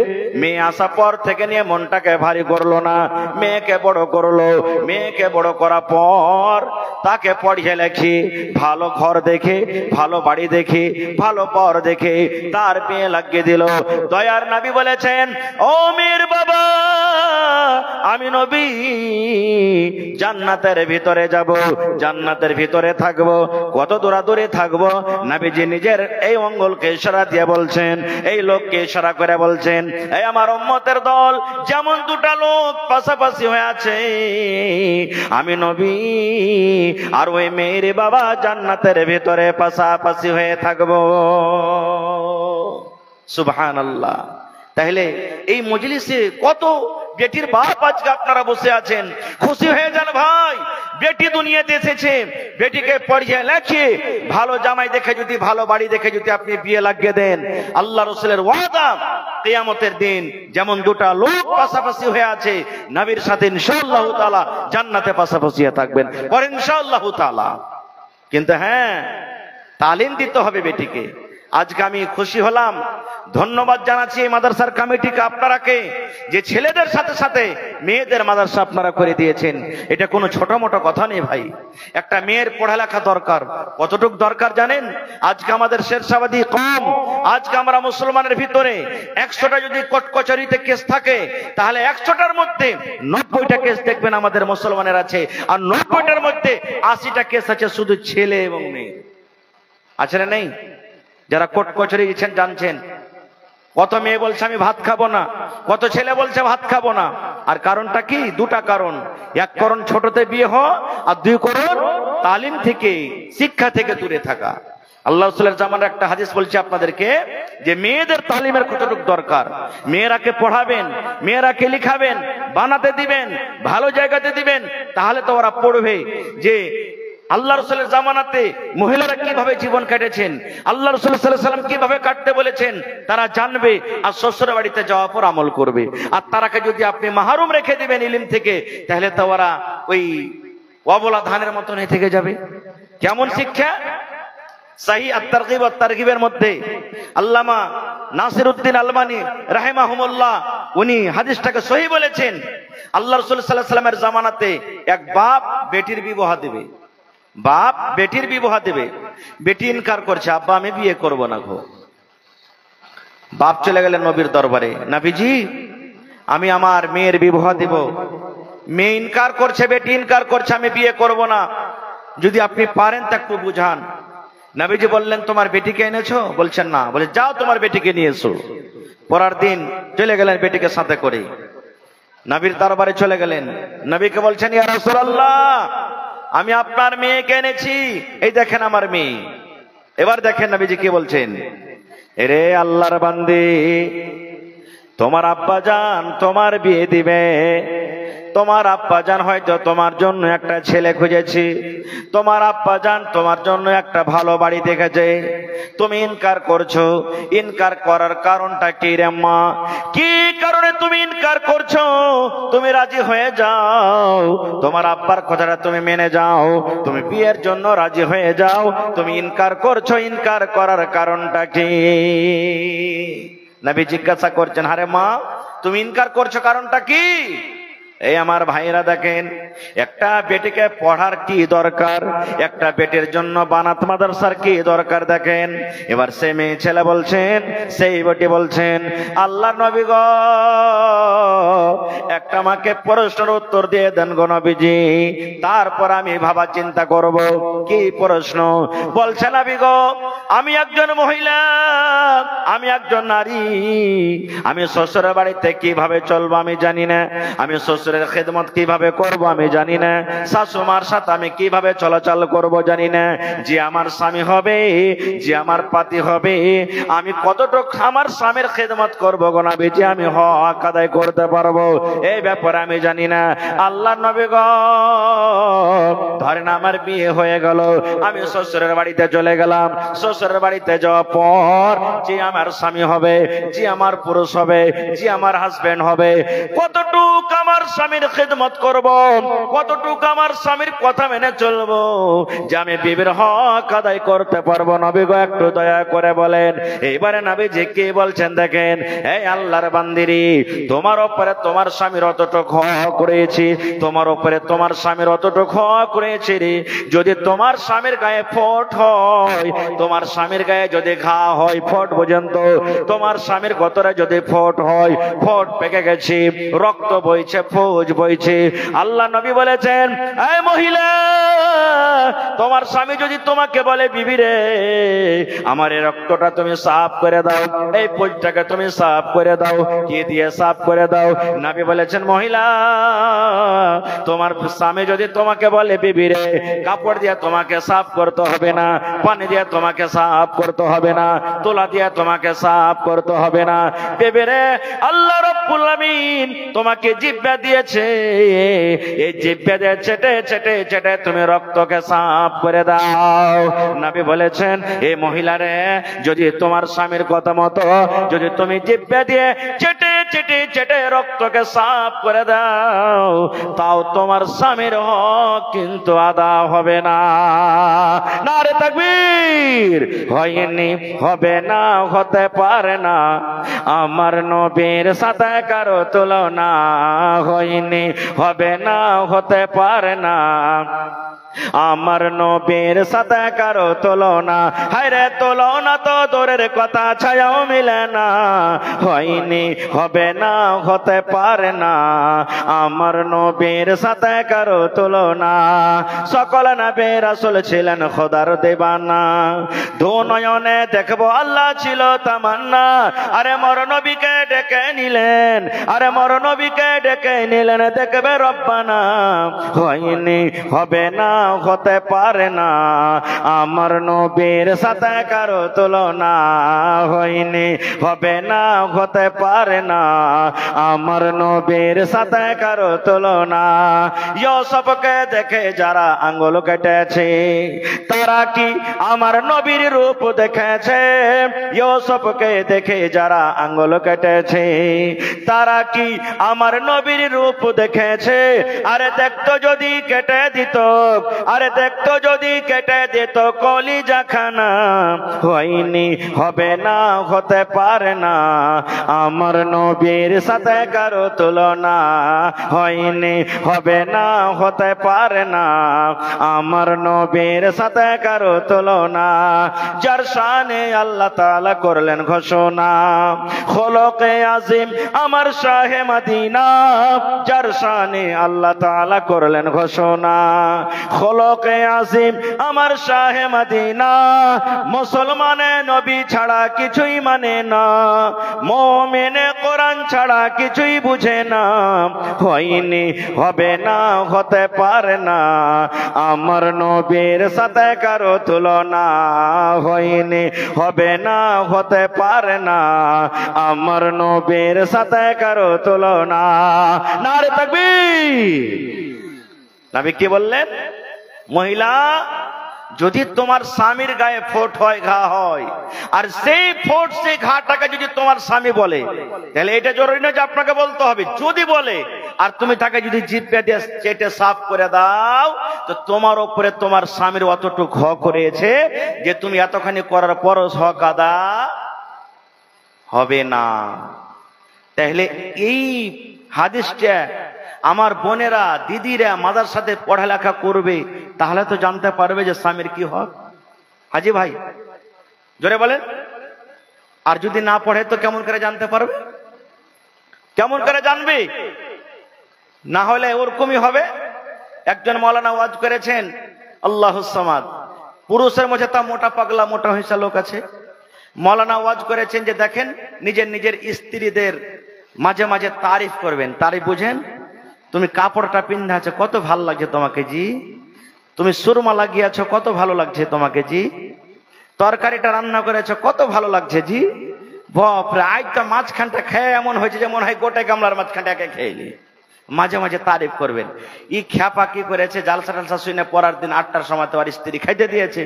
মেয়ে আসা পর থেকে নিয়ে মনটাকে ভারী করলো না, মেয়েকে বড় করলো, মেয়েকে বড় করার পর তাকে পড়িয়ে লেখি, ভালো ঘর দেখে, ভালো বাড়ি দেখে, ভালো পর দেখে তার বিয়ে লাগিয়ে দিল। দয়ার নবী বলেছেন, ও মেয়ের বাবা, আমি নবী জান্নাতের ভিতরে যাব, জান্নাতের ভিতরে থাকবো, কত দূরাদূরে থাকবো। নবীজি নিজের এই অঙ্গলকে ইশারা দিয়ে বলছেন, এই লোককে ইশারা করে বলছেন, এই আমার উম্মতের দল যেমন দুটা লোক পাশাপাশি হয়ে আছে, আমি নবী আর ওই মেয়ের বাবা জান্নাতের ভিতরে পাশাপাশি হয়ে থাকবো। সুবহানাল্লাহ। তাহলে এই মজলিসে কত বেটির বাপ আজকে আপনারা বসে আছেন, খুশি হয়ে যান ভাই, বেটি দুনিয়াতে এসেছে, বেটিকে পড়িয়ে লেখিয়ে ভালো জামাই দেখে যদি, ভালো বাড়ি দেখে যদি আপনি বিয়ে লাগিয়ে দেন, আল্লাহ রাসূলের ওয়াদা কিয়ামতের দিন যেমন দুটা লোক পাশাপাশি হয়ে আছে, নবীর সাথে ইনশাআল্লাহ তাআলা জান্নাতে পাশাপাশি থাকবেন, পরে ইনশাআল্লাহ তাআলা। কিন্তু হ্যাঁ, তালিম দিতে হবে বেটিকে। আজকে আমি খুশি হলাম, ধন্যবাদ জানাচ্ছি এই মাদ্রাসার কমিটিকে, আপনারাকে, যে ছেলেদের সাথে সাথে মেয়েদের মাদ্রাসা আপনারা করে দিয়েছেন। এটা কোনো ছোট মোটো কথা নেই ভাই। একটা মেয়ের পড়ালেখা দরকার, কতটুকু দরকার জানেন? আজকে আমাদের শেরশাবাদী কম, আজকে আমরা মুসলমানের ভিতরে 100টা যদি কোর্ট কচুরিতে কেস থাকে, তাহলে 100টার মধ্যে 90টা কেস দেখবেন আমাদের মুসলমানের আছে, আর 90টার মধ্যে 80টা কেস আছে শুধু ছেলে এবং মেয়ে। আছে না নেই? যারা কোর্ট কচুরি গেছেন জানছেন, কত মেয়ে বলছে আমি ভাত খাবো না, কত ছেলে বলছে ভাত খাবো না। আর কারণটা কি? দুটা কারণ, এক কারণ ছোটতে বিয়ে হওয়া, আর দুই কারণ তালিম থেকে, শিক্ষা থেকে দূরে থাকা। আল্লাহ রাসূলের জামানার একটা হাদিস বলছে আপনাদেরকে, যে মেয়েদের তালিমের কতটুকু দরকার। মেয়েরাকে পড়াবেন, মেয়েরাকে লিখাবেন, বানাতে দিবেন, ভালো জায়গাতে দিবেন, তাহলে তো ওরা পড়বে যে আল্লাহ রাসূলের জামানাতে মহিলারা কিভাবে জীবন কাটেছেন, আল্লাহ রাসূল সাল্লাল্লাহু আলাইহি ওয়াসাল্লাম কিভাবে কাটতে বলেছেন, তারা জানবে আর শ্বশুর বাড়িতে যাওয়ার পর আমল করবে। আর তারাকে যদি আপনি মাহরুম রেখে দিবেন ইলম থেকে, তাহলে তো ওরা ওই অবলা ধানের মতন থেকে যাবে। কেমন শিক্ষা? সহিহ আত-তারগিব ওয়াত তারগিবের মধ্যে আল্লামা নাসিরউদ্দিন আলবানী রাহিমাহুমুল্লাহ উনি হাদিসটাকে সহিহ বলেছেন। আল্লাহ রাসূল সাল্লাল্লাহু আলাইহি ওয়াসাল্লামের জামানাতে এক বাপ বেটির বিবাহ দেবে, বাপ বেটির বিবাহ দেবে, বেটি ইনকার করছে, আব্বা আমি বিয়ে করব না গো। বাপ চলে গেলেন নবীর দরবারে, নবীজি আমি আমার মেয়ের বিবাহ দেব, মেয়ে ইনকার করছে, বেটি ইনকার করছে, আমি বিয়ে করব না, যদি আপনি পারেন তা একটু বুঝান। নবীজি বললেন তোমার বেটিকে এনেছো? বলছেন না। বলে যাও তোমার বেটিকে নিয়ে এসো। পরের দিন চলে গেলেন বেটিকে সাথে করে, নবীর দরবারে চলে গেলেন। নবীকে বলছেন ইয়া রাসূলুল্লাহ, আমি আপনার মেয়েকে এনেছি, এই দেখেন আমার মেয়ে। এবার দেখেন নবীজি কি বলছেন, এরে আল্লাহর বান্দি, তোমার আব্বা জান তোমার বিয়ে দিবে, তোমার আব্বা জান হয়তো তোমার জন্য একটা ছেলে খুঁজেছি, তোমার আব্বা জান তোমার জন্য একটা ভালো বাড়ি দেখেছে, তুমি ইনকার করছো। ইনকার করার কারণটা কি রে মা? কি কারণে তুমি ইনকার করছো? তুমি রাজি হয়ে যাও, তোমার আব্বার কথাটা তুমি মেনে যাও, তুমি বিয়ের জন্য রাজি হয়ে যাও। তুমি ইনকার করছো, ইনকার করার কারণটা কি? নবী জিজ্ঞাসা করছেন, আরে মা তুমি ইনকার করছো কারণটা কি? এই আমার ভাইরা দেখেন, একটা বেটিকে পড়ার কি দরকার, একটা বেটির জন্য বানাত মাদ্রাসার কি দরকার দেখেন। এবার সে মেয়ে ছেলে বলছেন, সেই বেটি বলছেন, আল্লাহর নবী গো, একটা আমাকে প্রশ্নের উত্তর দিয়ে দেন গো নবীজি, তারপর আমি ভাবা চিন্তা করব। কি প্রশ্ন? বলছে নবী গো, আমি একজন মহিলা, আমি একজন নারী, আমি শ্বশুরের বাড়িতে কিভাবে চলবো আমি জানি না, আমি শ্বশুরের খেদমত কিভাবে করব আমি জানি না, শাশুমার সাথে আমি কিভাবে চলাচল করব জানি না, যে আমার স্বামী হবে, যে আমার পাতি হবে, আমি কতটুকু আমার স্বামীর খেদমত করবো গো নবীজি, আমি হক আদায় করতে পারবো, এই ব্যাপারে আমি জানি না। আল্লাহর নবী গো, ধরেন আমার বিয়ে হয়ে গেল, আমি শ্বশুরের বাড়িতে চলে গেলাম। শ্বশুরের বাড়িতে যাওয়ার পর যে আমার স্বামী হবে, যে আমার পুরুষ হবে, যে আমার হাজবেন্ড হবে, কতটুক আমার স্বামীর খেদমত করব, কতটুক আমার স্বামীর কথা মেনে চলবো, যে আমি বিবির হক আদায় করতে পারবো? নবী গো একটু দয়া করে বলেন। এইবারে নবী যে কি বলছেন দেখেন, এই আল্লাহর বান্দিরি, তোমার উপরে তোমার স্বামীর অতটুক হক রয়েছে, তোমার উপরে তোমার স্বামীর অতটুক হক রয়েছে রে। যদি তোমার স্বামীর গায়ে ফোট হয়, তোমার স্বামীর গায়ে যদি ঘা হয় ফোট পর্যন্ত, তোমার স্বামীর গতরে যদি ফোট হয়, ফোট পেকে গেছে, রক্ত বইছে, ফৌজ বইছে, আল্লাহ নবী বলেছেন, এই মহিলা, তোমার স্বামী যদি তোমাকে বলে, বিবি রে আমার এই রক্তটা তুমি সাফ করে দাও, এই ফৌজটাকে তুমি সাফ করে দাও, কি দিয়ে সাফ করে দাও? নবী বলেছেন, মহিলা, তোমার স্বামী যদি তোমাকে বলে, বিবি রে কাপড় দিয়ে তোমাকে সাফ করতে হবে না, পানি দিয়ে তোমাকে সাফ করতে হবে না, তোলা দিয়ে তোমাকে সাফ করতে হবে না, বিবি রে আল্লাহ রাব্বুল আলামিন তোমাকে জিহ্বা দিয়েছে, এই জিহ্বা দিয়ে চেটে চেটে চেটে তুমি রক্তকে সাফ করে দাও। নবী বলেছেন, এই মহিলা রে, যদি তোমার স্বামীর কথা মতো যদি তুমি জিহ্বা দিয়ে চেটে চেটে চেটে রক্তকে সাফ করে দাও, তাও তোমার স্বামীর হক কিন্তু আদা হবে না। নারে তাকবীর! হয়নি, হবে না, হতে পারে না, আমার নবীর সাথে কারো তুলনা, হয়নি, হবে না, হতে পারে না, আমার নবীর সাথে কারো তুলনা, হায়রে তুলনা তো দূরের কথা, ছায়াও মিলে না, হয়নি, হবে না, হতে পারে না, আমার নবীর সাথে কারো তুলনা। সকল নবী রাসূল ছিলেন খোদার দেবানা, দু নয়নে দেখবো আল্লাহ ছিল তামান্না। আরে মর নবীকে ডেকে নিলেন, আরে মর নবীকে ডেকে নিলেন, দেখবে রব্বানা, হয়নি, হবে না, হতে পারে না, আমার নবীর সাথে কারো তুলনা, হয়নি, হবে না, হতে পারে না, আমার নবীর সাথে কারো তুলনা। ইউসুফকে দেখে যারা আঙ্গুল কেটেছে, তারা কি আমার নবীর রূপ দেখেছে? ইউসুফকে দেখে যারা আঙ্গুল কেটেছে, তারা কি আমার নবীর রূপ দেখেছে? আরে দেখতো যদি কেটে দিত, আরে দেখতো যদি কেটে দিত কলিজা খানা, হয়নি, হবে না, হতে পারে না, আমার নবীর সাথে কারো তুলনা, হয়নি, হবে না, হতে পারে না, আমার নবীর সাথে কারো তুলনা। যার শানে আল্লাহ তাআলা করলেন ঘোষণা, খোলকে আজিম আমার শাহে মদিনা, যার শানে আল্লাহ তাআলা করলেন ঘোষণা, খোলকে আসিম আমার শাহে মদিনা, মুসলমানে নবী ছাড়া কিছুই মানে না, মুমিনে কোরআন ছাড়া কিছুই বুঝে না, হয়নি হবে না হতে পারে না আমার নবীর সাথে কারো তুলনা, হয়নি হবে না হতে পারে না আমার নবীর সাথে কারো তুলনা। নারে তাকবীর। নবী কি বললেন? মহিলা, যদি তোমার স্বামীর গায়ে ফোট হয়, ঘা হয়, আর সেই ফোট সেই ঘাটাকে যদি তোমার স্বামী বলে, তাহলে এটা জরুরি না যে আপনাকে বলতে হবে। যদি বলে আর তুমি তাকে যদি জিভে দিয়ে চেটে সাফ করে দাও, তো তোমার উপরে তোমার স্বামীর অতটুকু হক করেছে যে তুমি এতখানি করার পর হক আদা হবে না। তাহলে এই হাদিসটা আমার বোনেরা দিদিরা মাদ্রাসাতে পড়ালেখা করবে, তাহলে তো জানতে পারবে যে স্বামীর কি হক। হাজি ভাই জোরে বলেন। আর যদি না পড়ে তো কেমন করে জানতে পারবে? কেমন করে জানবে? না হলে ওরকমই হবে। একজন মাওলানা ওয়াজ করেছেন, আল্লাহুস সামাদ। পুরুষের মধ্যে তা মোটা পাগলা মোটা হইসা লোক আছে। মাওলানা ওয়াজ করেছেন যে দেখেন, নিজের নিজের স্ত্রীদের মাঝে মাঝে তারিফ করবেন। তারিফ বুঝেন? তুমি কাপড়টা পিন্ধে আছো, কত ভালো লাগছে তোমাকে জি। তুমি সুরমা লাগিয়েছো, কত ভালো লাগছে তোমাকে জি। তরকারিটা রান্না করেছো, কত ভালো লাগছে জি। বাপরে, আজ তো মাঝখানটা খেয়ে এমন হয়েছে যে মনে হয় গোটাই গামলার মাঝখানটা একে খেয়েলি। মাঝে মাঝে তারিফ করবেন। ই খ্যাপা কি করেছে, জালসা টালসা শুনে পরের দিন 8টার সময় তো আর স্ত্রী খাইতে দিয়েছে।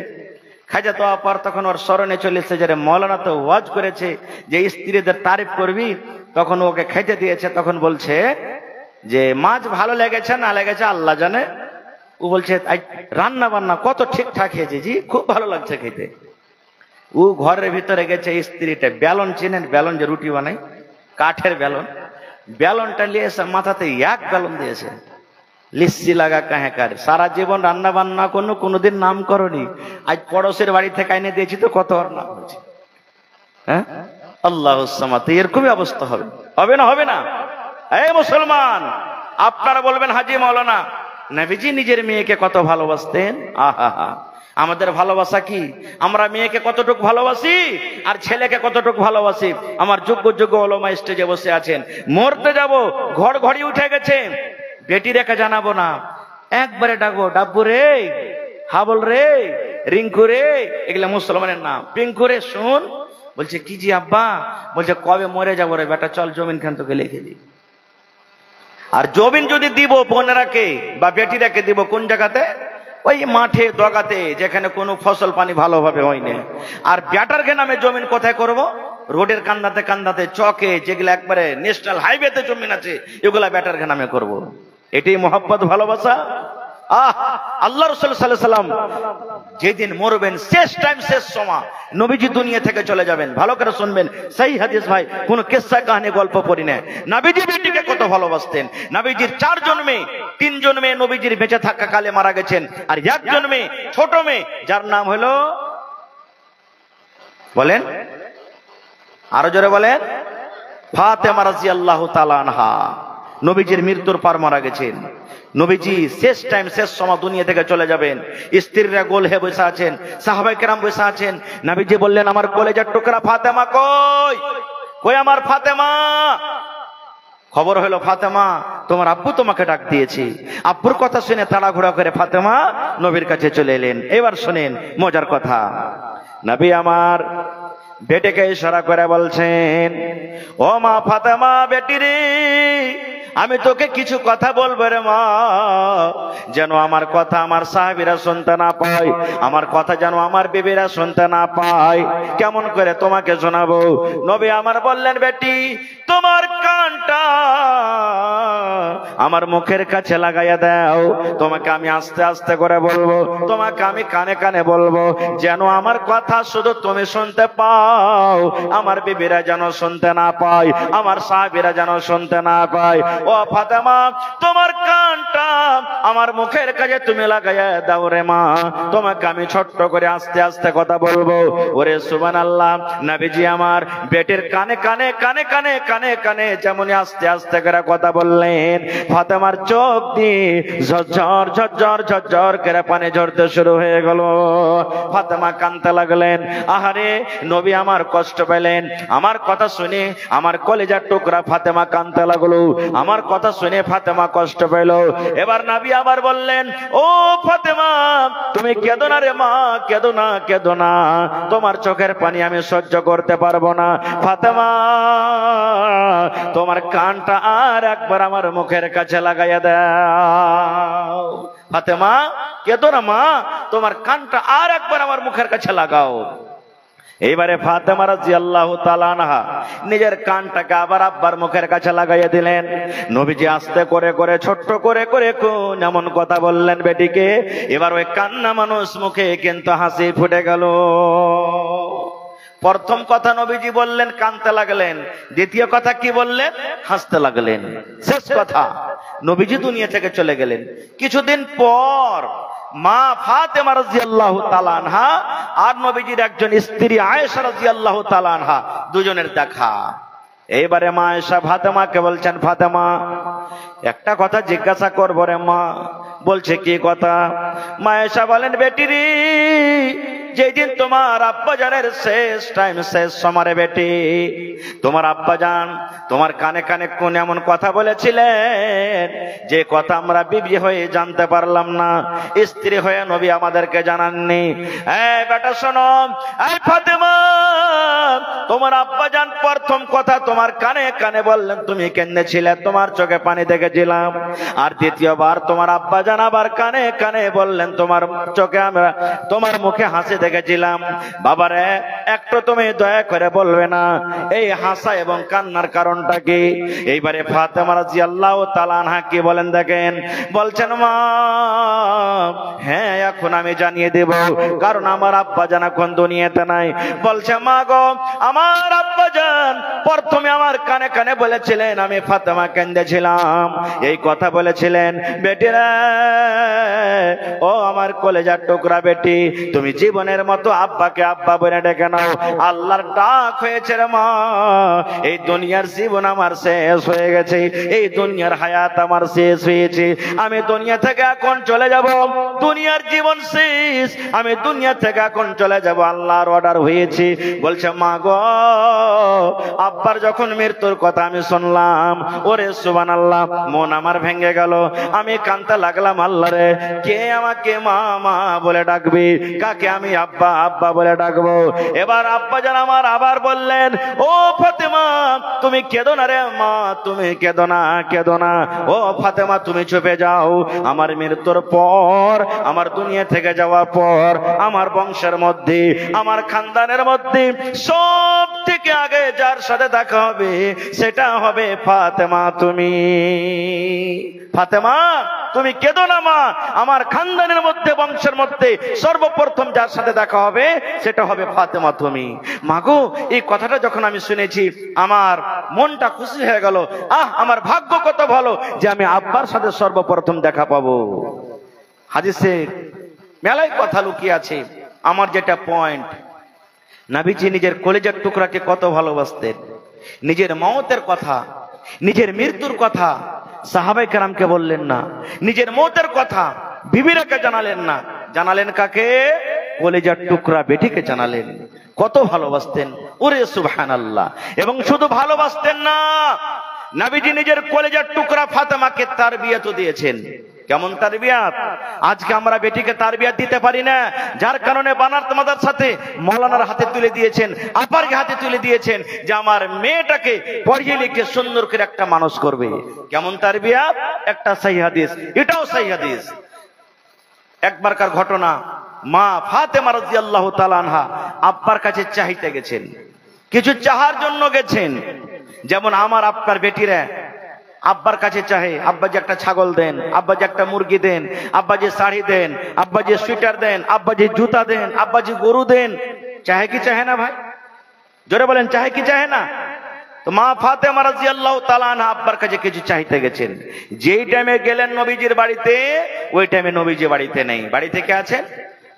খাইতে দেওয়ার পর তখন ওর স্মরণে চলেছে যে মৌলানা তো ওয়াজ করেছে যে স্ত্রীদের তারিফ করবি, তখন ওকে খাইতে দিয়েছে। তখন বলছে যে মাছ ভালো লেগেছে না লেগেছে আল্লাহ জানে। ও বলছে রান্না বান্না কত ঠিকঠাক হয়েছে জি, খুব ভালো লাগছে খেতে। ও ঘরের ভিতরে গেছে, স্ত্রীটা বেলন চেনেন, বেলন যে রুটি বানায়, কাঠের বেলন, বেলনটা নিয়ে এসে মাথাতে এক বেলন দিয়েছে। লিচ্ছি লাগা কাহে কার, সারা জীবন রান্না বান্না কোনোদিন নাম করনি, আজ পড়োশের বাড়ি থেকে এনে দিয়েছি তো কত আর নাম হয়েছে। হ্যাঁ, আল্লাহুস সামাদ। এরকমই অবস্থা হবে, হবে না? হবে না? এই মুসলমান, আপনারা বলবেন হাজি মাওলানা, নবীজি নিজের মেয়েকে কত ভালোবাসতেন। আহা, আমাদের ভালোবাসা কি? আমরা মেয়েকে কতটুকু ভালোবাসি আর ছেলেকে কতটুকু ভালোবাসি। আমার যোগ্য যোগ্য ওলামা স্টেজে বসে আছেন। মরতে যাব, ঘর ঘড়ি উঠে গেছে, বেটি রেখে জানাবো না, একবারে ডাকবো, ডাব্বু রে, হাবল রে, রিঙ্কু রে, এগুলা মুসলমানের নাম। পিঙ্কু রে শুন। বলছে কি জি আব্বা? বলছে কবে মরে যাবো রে বেটা, চল জমিন খান তোকে লিখে দিই। আর জমিন যদি দিব বোনেরাকে বা বেটিরাকে দিব কোন জায়গাতে? ওই মাঠে দগাতে, যেখানে কোনো ফসল পানি ভালোভাবে হয়নি। আর ব্যাটারকে নামে জমিন কোথায় করব? রোডের কান্দাতে কান্দাতে, চকে, যেগুলো একবারে ন্যাশনাল হাইওয়েতে জমিন আছে, এগুলা ব্যাটারকে নামে করব। এটাই মোহাব্বত, ভালোবাসা। আল্লাহ রাসূল সাল্লাল্লাহু আলাইহি সাল্লাম যেদিন মরবেন, শেষ টাইম, শেষ সময়, নবীজি দুনিয়া থেকে চলে যাবেন। ভালো করে শুনবেন, সেই হাদিস ভাই, কোন কিসসা কাহিনী গল্প পড়ি না। নবীজি বেটিকে কত ভালোবাসতেন। নবীজির 4 জন্মে 3 জন্মে নবীজির বেঁচে থাকা কালে মারা গেছেন, আর 1 জন্মে ছোট মেয়ে, যার নাম হলো, বলেন আরো জোরে বলেন, ফাতেমা রাদিয়াল্লাহু তাআলা আনহা। নবীজির মৃত্যুর পর মারা গেছেন। নবীজি শেষ টাইম, শেষ সময় দুনিয়া থেকে চলে যাবেন। স্ত্রীরা গোল হয়ে বসে আছেন, সাহাবায়ে কেরাম বসে আছেন। নবীজি বললেন, আমার কলেজার টুকরা ফাতেমা কই? কই আমার ফাতেমা? খবর হলো, ফাতেমা, তোমার আব্বু তোমাকে ডাক দিয়েছে। আব্বুর কথা শুনে তাড়াহুড়া করে ফাতেমা নবীর কাছে চলে এলেন। এবার শুনেন মজার কথা। নবী আমার বেটিকে ইশারা করে বলছেন, ও মা ফাতেমা, বেটি রে, আমি তোকে কিছু কথা বলবো রে মা, যেন আমার কথা আমার সাহাবীরা শুনতে না পায়, আমার কথা যেন আমার বিবিরা শুনতে না পায়। কেমন করে তোমাকে শোনাবো? নবী আমার বললেন, বেটি, তোমার কানটা আমার মুখের কাছে লাগাইয়া দাও। তোমাকে আমি আস্তে আস্তে করে বলবো, তোমাকে আমি কানে কানে বলবো, যেন আমার কথা শুধু তুমি শুনতে পাও, আমার বিবিরা যেন শুনতে না পায়, আমার সাহাবীরা যেন শুনতে না পায়। ও ফাতেমা, তোমার কানটা আমার মুখের কাছে তুমি লাগাইয়া দাও রে মা, তোমাকে আমি ছোট্ট করে আস্তে আস্তে কথা বলবো। ওরে সুবহানাল্লাহ, নবীজি আমার বেটির কানে কানে কানে কানে কানে কানে যেমন আস্তে আস্তে করে কথা বললেন, ফাতেমার চোখ দিয়ে ঝরঝর ঝরঝর ঝরঝর করে পানি ঝরতে শুরু হয়ে গেল। ফাতেমা কাঁদতে লাগলেন। আহারে নবী আমার কষ্ট পেলেন। আমার কথা শুনে আমার কলিজার টুকরা ফাতেমা কাঁদতে লাগলো। আমার কথা শুনে ফাতেমা কষ্ট পেল। এবার নবী আবার বললেন, ও ফাতেমা তুমি কেঁদো না রে মা, কেঁদো না কেঁদো না, তোমার চোখের পানি আমি সহ্য করতে পারবো না। ফাতেমা তোমার কানটা আর একবার আমার মুখের কাছে লাগাইয়া দাও। ফাতেমা কেঁদো না মা, তোমার কানটা আর একবার আমার মুখের কাছে লাগাও। এইবারে ফাতেমা রাদিয়াল্লাহু তাআলা আনহা নিজের কানটাকে আবার আব্বার মুখের কাছে লাগাইয়া দিলেন। নবীজি আস্তে করে করে ছোট্ট করে করে কোন এমন কথা বললেন বেটিকে, এবার ওই কান্না মানুষ মুখে কিন্তু হাসি ফুটে গেল। প্রথম কথা নবীজি বললেন, কাঁদতে লাগলেন। দ্বিতীয় কথা কি বললেন? হাসতে লাগলেন। শেষ কথা নবীজি দুনিয়া থেকে চলে গেলেন। কিছুদিন পর মা ফাতেমা রাদিয়াল্লাহু তাআলা আনহা আর নবীজির একজন স্ত্রী আয়েশা রাদিয়াল্লাহু তাআলা আনহা দুজনের দেখা। এইবারে মা আয়েশা ফাতেমাকে বলছেন, ফাতেমা একটা কথা জিজ্ঞাসা করবো রে মা। বলছে কি কথা? মা আয়েশা বলেন, বেটিরি যেদিন তোমার আব্বাজানের শেষ টাইম, শেষ সময় বেটি, তোমার আব্বাজান তোমার কানে কানে কোন এমন কথা বলেছিলেন যে কথা আমরা বিবি হয়ে জানতে পারলাম না, স্ত্রী হয়ে নবী আমাদেরকে জানাননি। এই বেটা শোনো, এই ফাতেমা তোমার আব্বাজান প্রথম কথা তোমার কানে কানে বললেন, তুমি কেঁদেছিলে, তোমার চোখে পানি দেখেছিলাম। আর দ্বিতীয়বার তোমার আব্বাজান আবার কানে কানে বললেন, তোমার চোখে আমরা, তোমার মুখে হাসি দেখেছিলাম। বাবারে একটু তুমি দয়া করে বলবে না এই হাসা এবং কান্নার কারণটা কি? এইবারে ফাতেমা রাদিয়াল্লাহু তাআলা আনহা কি বলেন দেখেন, বলছেন মা হ্যাঁ এখন আমি জানিয়ে দেব, কারণ আমার আব্বাজান এখন দুনিয়াতে নাই। বলছে মা গো, আমার আব্বাজান প্রথমে আমার কানে কানে বলেছিলেন আমি ফাতেমা কেঁদেছিলাম, এই কথা বলেছিলেন। বেটিরা ও আমার কলেজার টুকরা বেটি, তুমি জীবনের মতো আব্বাকে আব্বা বলে ডেকে নাও। আল্লাহর ডাক হয়েছে রে মা, এই দুনিয়ার জীবন আমার শেষ হয়ে গেছে, এই দুনিয়ার হায়াত আমার শেষ হয়েছে, আমি দুনিয়া থেকে এখন চলে যাব, দুনিয়ার জীবন শেষ, আমি দুনিয়া থেকে এখন চলে যাব, আল্লাহর অর্ডার হয়েছে। বলছে মা গো, আব্বার যখন মৃত্যুর কথা আমি শুনলাম, ওরে সুবহানাল্লাহ, মন আমার ভেঙে গেল। আমি কাঁদতে লাগলাম, আল্লাহ রে কে আমাকে মা মা বলে ডাকবি, কাকে আমি আব্বা আব্বা বলে ডাকবো? এবার আব্বা জান আমার আবার বললেন, ও ফাতেমা তুমি কেঁদো না রে মা, তুমি কেঁদো না কেঁদো না। ও ফাতেমা তুমি চুপে যাও, আমার মৃত্যুর পর, আমার দুনিয়া থেকে যাওয়ার পর আমার বংশের মধ্যে, আমার খানদানের মধ্যে সব থেকে আগে যার সাথে দেখা হবে সেটা হবে ফাতেমা তুমি। ফাতেমা তুমি কেঁদো না মা, আমার খানদানের মধ্যে, বংশের মধ্যে সর্বপ্রথম যার সাথে দেখা হবে সেটা হবে ফাতেমা তুমি। মাগো এই কথাটা যখন আমি শুনেছি আমার মনটা খুশি হয়ে গেল। আমার ভাগ্য কত ভালো যে আমি আব্বার সাথে সর্বপ্রথম দেখা পাবো। হাদিসে মেলায় কথা লুকিয়ে আছে। আমার যেটা পয়েন্ট, নবীজি নিজের কলিজার টুকরাকে কত ভালোবাসতেন। নিজের মওতের কথা, নিজের মৃত্যুর কথা সাহাবায়ে কেরামকে বললেন না, নিজের মওতের কথা বিবিরাকে জানালেন না, জানালেন কাকে? কলিজার টুকরা বেটিকে জানালেন। কত ভালোবাসতেন, ওরে সুবহানাল্লাহ। এবং শুধু ভালোবাসতেন না, নবীজি নিজের কলিজার টুকরা ফাতেমাকে তারবিয়াত দিয়েছেন। কেমন তারবিয়াত? আজকে আমরা বেটিকে তারবিয়াত দিতে পারি না, যার কারণে বানারত মাদ্রাসাতে মাওলানার হাতে তুলে দিয়েছেন, আপার হাতে তুলে দিয়েছেন যে আমার মেয়েটাকে পড়িয়ে লিখে সুন্দর করে একটা মানুষ করবে। কেমন তারবিয়াত? একটা সহিহ হাদিস, এটাও সহিহ হাদিস। একবারকার ঘটনা, মা ফাতেমা রাদিয়াল্লাহু তাআলা আনহা আব্বার কাছে চাইতে গেছেন, কিছু চাহার জন্য গেছেন। যেমন আমার আপনার বেটিরা আব্বার কাছে চাহে, আব্বা যে একটা ছাগল দেন, আব্বা যে একটা মুরগি দেন, আব্বা যে শাড়ি দেন, আব্বা যে সুইটার দেন, আব্বা যে জুতা দেন, আব্বা যে গরু দেন। চাহে কি চাহে না ভাই? জোরে বলেন, চাহে কি চাহে না? তো তো মা ফাতেমা রাদিয়াল্লাহু তাআলা আনহা আব্বার কাছে কিছু চাইতে গেছেন। যেই টাইমে গেলেন নবীজির বাড়িতে, ওই টাইমে নবীজি বাড়িতে নেই। বাড়িতে কে আছেন?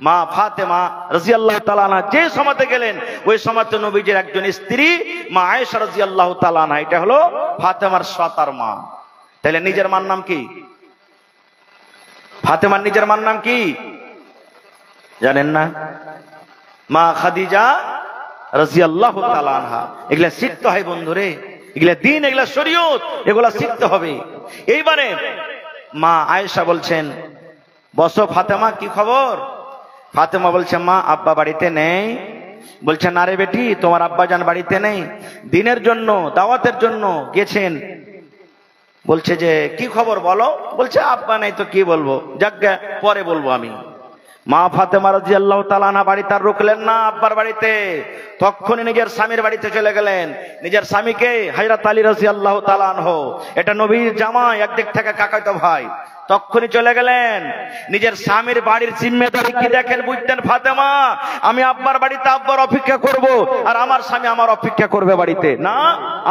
মা ফাতেমা রাদিয়াল্লাহু তাআলা আনহা। যে সময়তে গেলেন ওই সময়তে নবীজির একজন স্ত্রী মা আয়েশা রাদিয়াল্লাহু তাআলা আনহা, এটা হলো ফাতেমার সতার মা। তাহলে নিজের মার নাম কি? ফাতেমার নিজের মার নাম কি জানেন না? মা খাদিজা রাদিয়াল্লাহু তাআলা আনহা। এগুলা শিখতে হয় বন্ধুরে, এগুলা দিন, এগুলা শরীয়ত, এগুলা শিখতে হবে। এইবারে মা আয়েশা বলছেন, বসো ফাতেমা, কি খবর? ফাতেমা বলছে, মা আব্বা বাড়িতে নেই। বলছে, না রে বেটি, তোমার আব্বা জান বাড়িতে নেই, দিনের জন্য দাওয়াতের জন্য গেছেন। বলছে যে কি খবর বলো? বলছে আব্বা নাই তো কি বলবো, যাক পরে বলবো আমি। মা ফাতেমা রাদিয়াল্লাহু তাআলা আনহা বাড়িতে আর রুকলেন না আব্বার বাড়িতে, তখনই নিজের স্বামীর বাড়িতে চলে গেলেন। নিজের স্বামীকে হযরত আলী রাদিয়াল্লাহু তাআলা আনহু, এটা নবীর জামাই, একদিক থেকে কাকাতো ভাই, তখনই চলে গেলেন। নিজের স্বামীর বাড়ির জিম্মেদারি কি দেখেন, বুঝতেন ফাতেমা, আমি আব্বার বাড়িতে আব্বার অপেক্ষা করব, আর আমার স্বামী আমার অপেক্ষা করবে বাড়িতে, না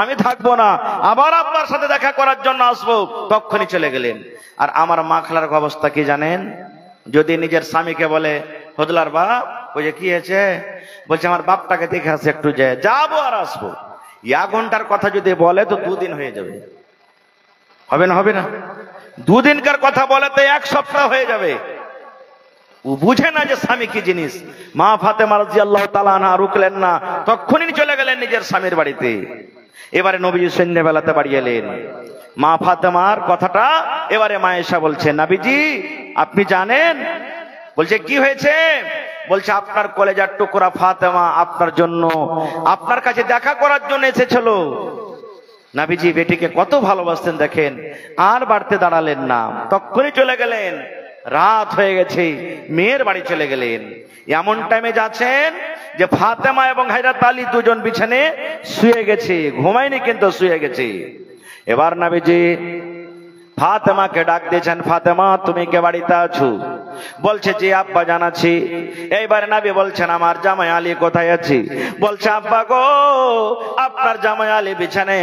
আমি থাকবো না, আবার আব্বার সাথে দেখা করার জন্য আসবো। তখনই চলে গেলেন। আর আমার মা খালার অবস্থা কি জানেন? যদি নিজের স্বামীকে বলে, হদলার বাপ, ওই যে কি হয়েছে? বলছে আমার বাপটাকে দেখে আসে, একটু যাবো আর আসবো। 1 ঘন্টার কথা যদি বলে তো 2 দিন হয়ে যাবে, হবে না? হবে না? 2 দিনকার কথা বলে তো 1 সপ্তাহ হয়ে যাবে। ও বুঝে না যে স্বামী কি জিনিস। মা ফাতেমা রাদিয়াল্লাহু তাআলা আনহা রুকলেন না, তখনই চলে গেলেন নিজের স্বামীর বাড়িতে। এবারে নবীজি সন্ধ্যাবেলাতে বাড়ি এলেন। মা ফাতেমার কথাটা এবারে মা আয়েশা বলছে, নবীজি আপনি জানেন? বলছে কি হয়েছে? বলছে আপনার কলেজার টুকরা ফাতেমা আপনার জন্য, আপনার কাছে দেখা করার জন্য এসেছিল। নবীজি বেটিকে কত ভালোবাসতেন দেখেন, আর বাড়তে দাঁড়ালেন না, তখনই চলে গেলেন। রাত হয়ে গেছে, মেয়ের বাড়ি চলে গেলেন। এমন টাইমে যাচ্ছেন যে ফাতেমা এবং হযরত আলী দুজন বিছানে শুয়ে গেছে, ঘুমায়নি কিন্তু শুয়ে গেছে। এবার নবীজি ফাতেমাকে ডাক দিয়েছেন, ফাতেমা তুমি কে বাড়িতে আছো? বলছে যে আব্বা জানাচ্ছি। এইবার নবী বলছেন, আমার জামাই আলী কোথায় আছে? বলছে আব্বা গো, আপনার জামাই আলী বিছানে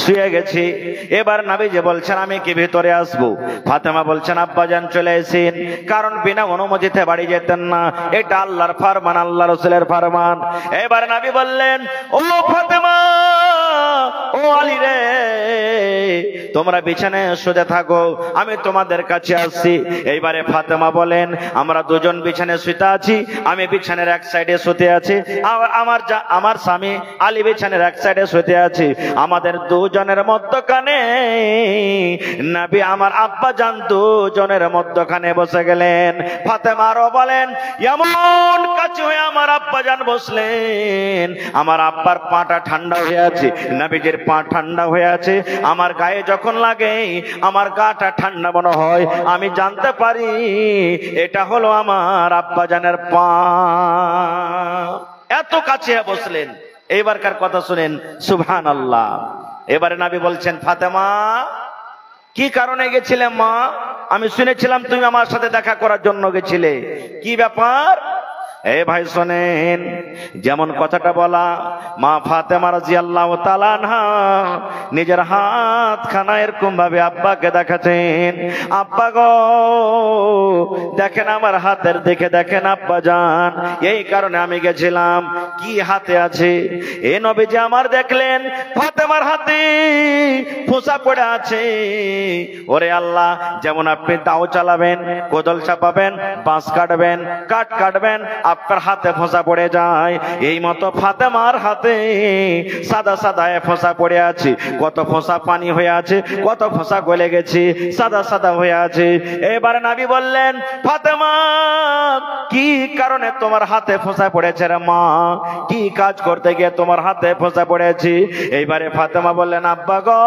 শুয়ে গেছে। এবার নবী যে বলছেন, আমি কি ভিতরে আসবো? ফাতেমা বলছেন, আব্বা জান চলে এসেন, কারণ বিনা অনুমতিতে বাড়ি যেতেন না, এটা আল্লাহর ফরমান, আল্লাহ রাসূলের ফরমান। এবার নবী বললেন, ও ফাতেমা, ও আলী রে, তোমরা বিছানায় শুতে থাকো, আমি তোমাদের কাছে আসছি। এইবারে ফাতেমা বলেন, আমরা দুজন বিছানায় শুতে আছি, আমি বিছানার এক সাইডে শুতে আছি, আমার স্বামী আলী বিছানার এক সাইডে শুতে আছি। আমাদের দুজনের মধ্যখানে নবী আমার আব্বা জান দুজনের মধ্যখানে বসে গেলেন। ফাতেমা আরো বলেন, এমন কাছে হয়ে আমার আব্বা জান বসলেন, আমার আব্বার পাটা ঠান্ডা হয়ে আছে, নবীজির পা ঠান্ডা হয়ে আছে। আমার গায়ে যখন লাগে আমার গাটা ঠান্ডা মনে হয়, আমি জানতে পারি এটা হলো আমার আব্বা জানের পা। এত কাছে বসলেন। এইবারকার কথা শুনেন, সুবহানাল্লাহ। এবারে নবী বলছেন, ফাতেমা কি কারণে গেছিলে মা? আমি শুনেছিলাম তুমি আমার সাথে দেখা করার জন্য গেছিলে, কি ব্যাপার? এ ভাই শোনেন, যেমন কথাটা বলা, মা ফাতেমা রাদিয়াল্লাহু তাআলা আনহা নিজের হাতখানা এরকম ভাবে আব্বাকে দেখাতেন, আব্বা গো দেখেন আমার হাতের দিকে দেখেন আব্বা জান, এই কারণে আমি গেছিলাম। কি হাতে আছে? এ নবীজি আমার দেখলেন ফাতেমার হাতে ফোঁসা পড়ে আছে। ওরে আল্লাহ, যেমন আপনি দাও চালাবেন, কোদাল চাপাবেন, বাঁশ কাটবেন, কাঠ কাটবেন, আপনার হাতে ফোঁসা পড়ে যায়, এই মতো ফাতেমার হাতে সাদা সাদা ফোঁসা পড়ে আছে। কত ফোঁসা পানি হয়ে আছে, কত ফোঁসা গলে গেছে, সাদা সাদা হয়ে আছে। এবারে নবী বললেন, ফাতেমা কি কারণে তোমার হাতে ফোঁসা পড়েছে রে মা? কি কাজ করতে গিয়ে তোমার হাতে ফোঁসা পড়েছে? এইবারে ফাতেমা বললেন, আব্বা গো,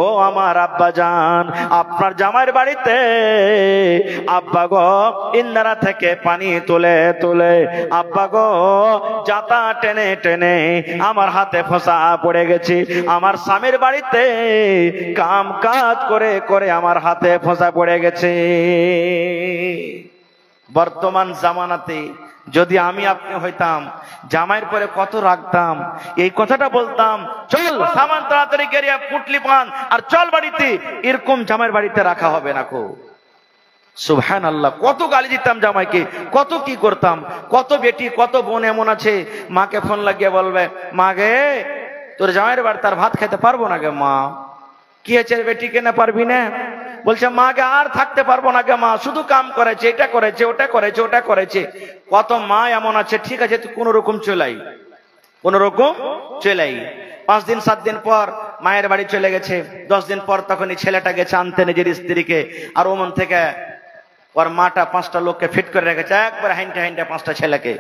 ও আমার আব্বা জান, আপনার জামাইয়ের বাড়িতে আব্বা গো ইন্দারা থেকে পানি তুলে তুলে আব্বা গো জাতা টেনে টেনে আমার হাতে ফোঁসা পড়ে গেছে। আমার স্বামীর বাড়িতে কাম কাজ করে করে আমার হাতে ফোঁসা পড়ে গেছে। বর্তমান জামানাতে যদি আমি আপনি হইতাম জামাইয়ের পরে কত রাখতাম, এই কথাটা বলতাম, চল সামান তাড়াতাড়ি গেরিয়া পুটলি পান আর চল বাড়িতে, এরকম জামাইয়ের বাড়িতে রাখা হবে না কো। সুবহানাল্লাহ, কত গালি দিতাম জামাইকে, কত কি করতাম। কত বেটি কত বোন এমন আছে মাকে ফোন লাগিয়ে বলবে, মা গে তোর জামাইয়ের বাড়ি তার ভাত খেতে পারবো না গে মা। কি হয়েছে বেটি, কেনে পারবি না? বলছে মা গে আর থাকতে পারবো না গে মা, শুধু কাম করেছে, এটা করেছে, ওটা করেছে, ওটা করেছে। কত মা এমন আছে, ঠিক আছে তুই কোন রকম চলাই, কোন রকম চলাই। 5 দিন 7 দিন পর মায়ের বাড়ি চলে গেছে। 10 দিন পর তখনই ছেলেটা গেছে আনতে নিজের স্ত্রীকে, আর ওমন থেকে ওর মাটা 5টা লোককে ফিট করে রেখেছে, একবার হাইনটা হাইনটা 5টা ছেলেকে।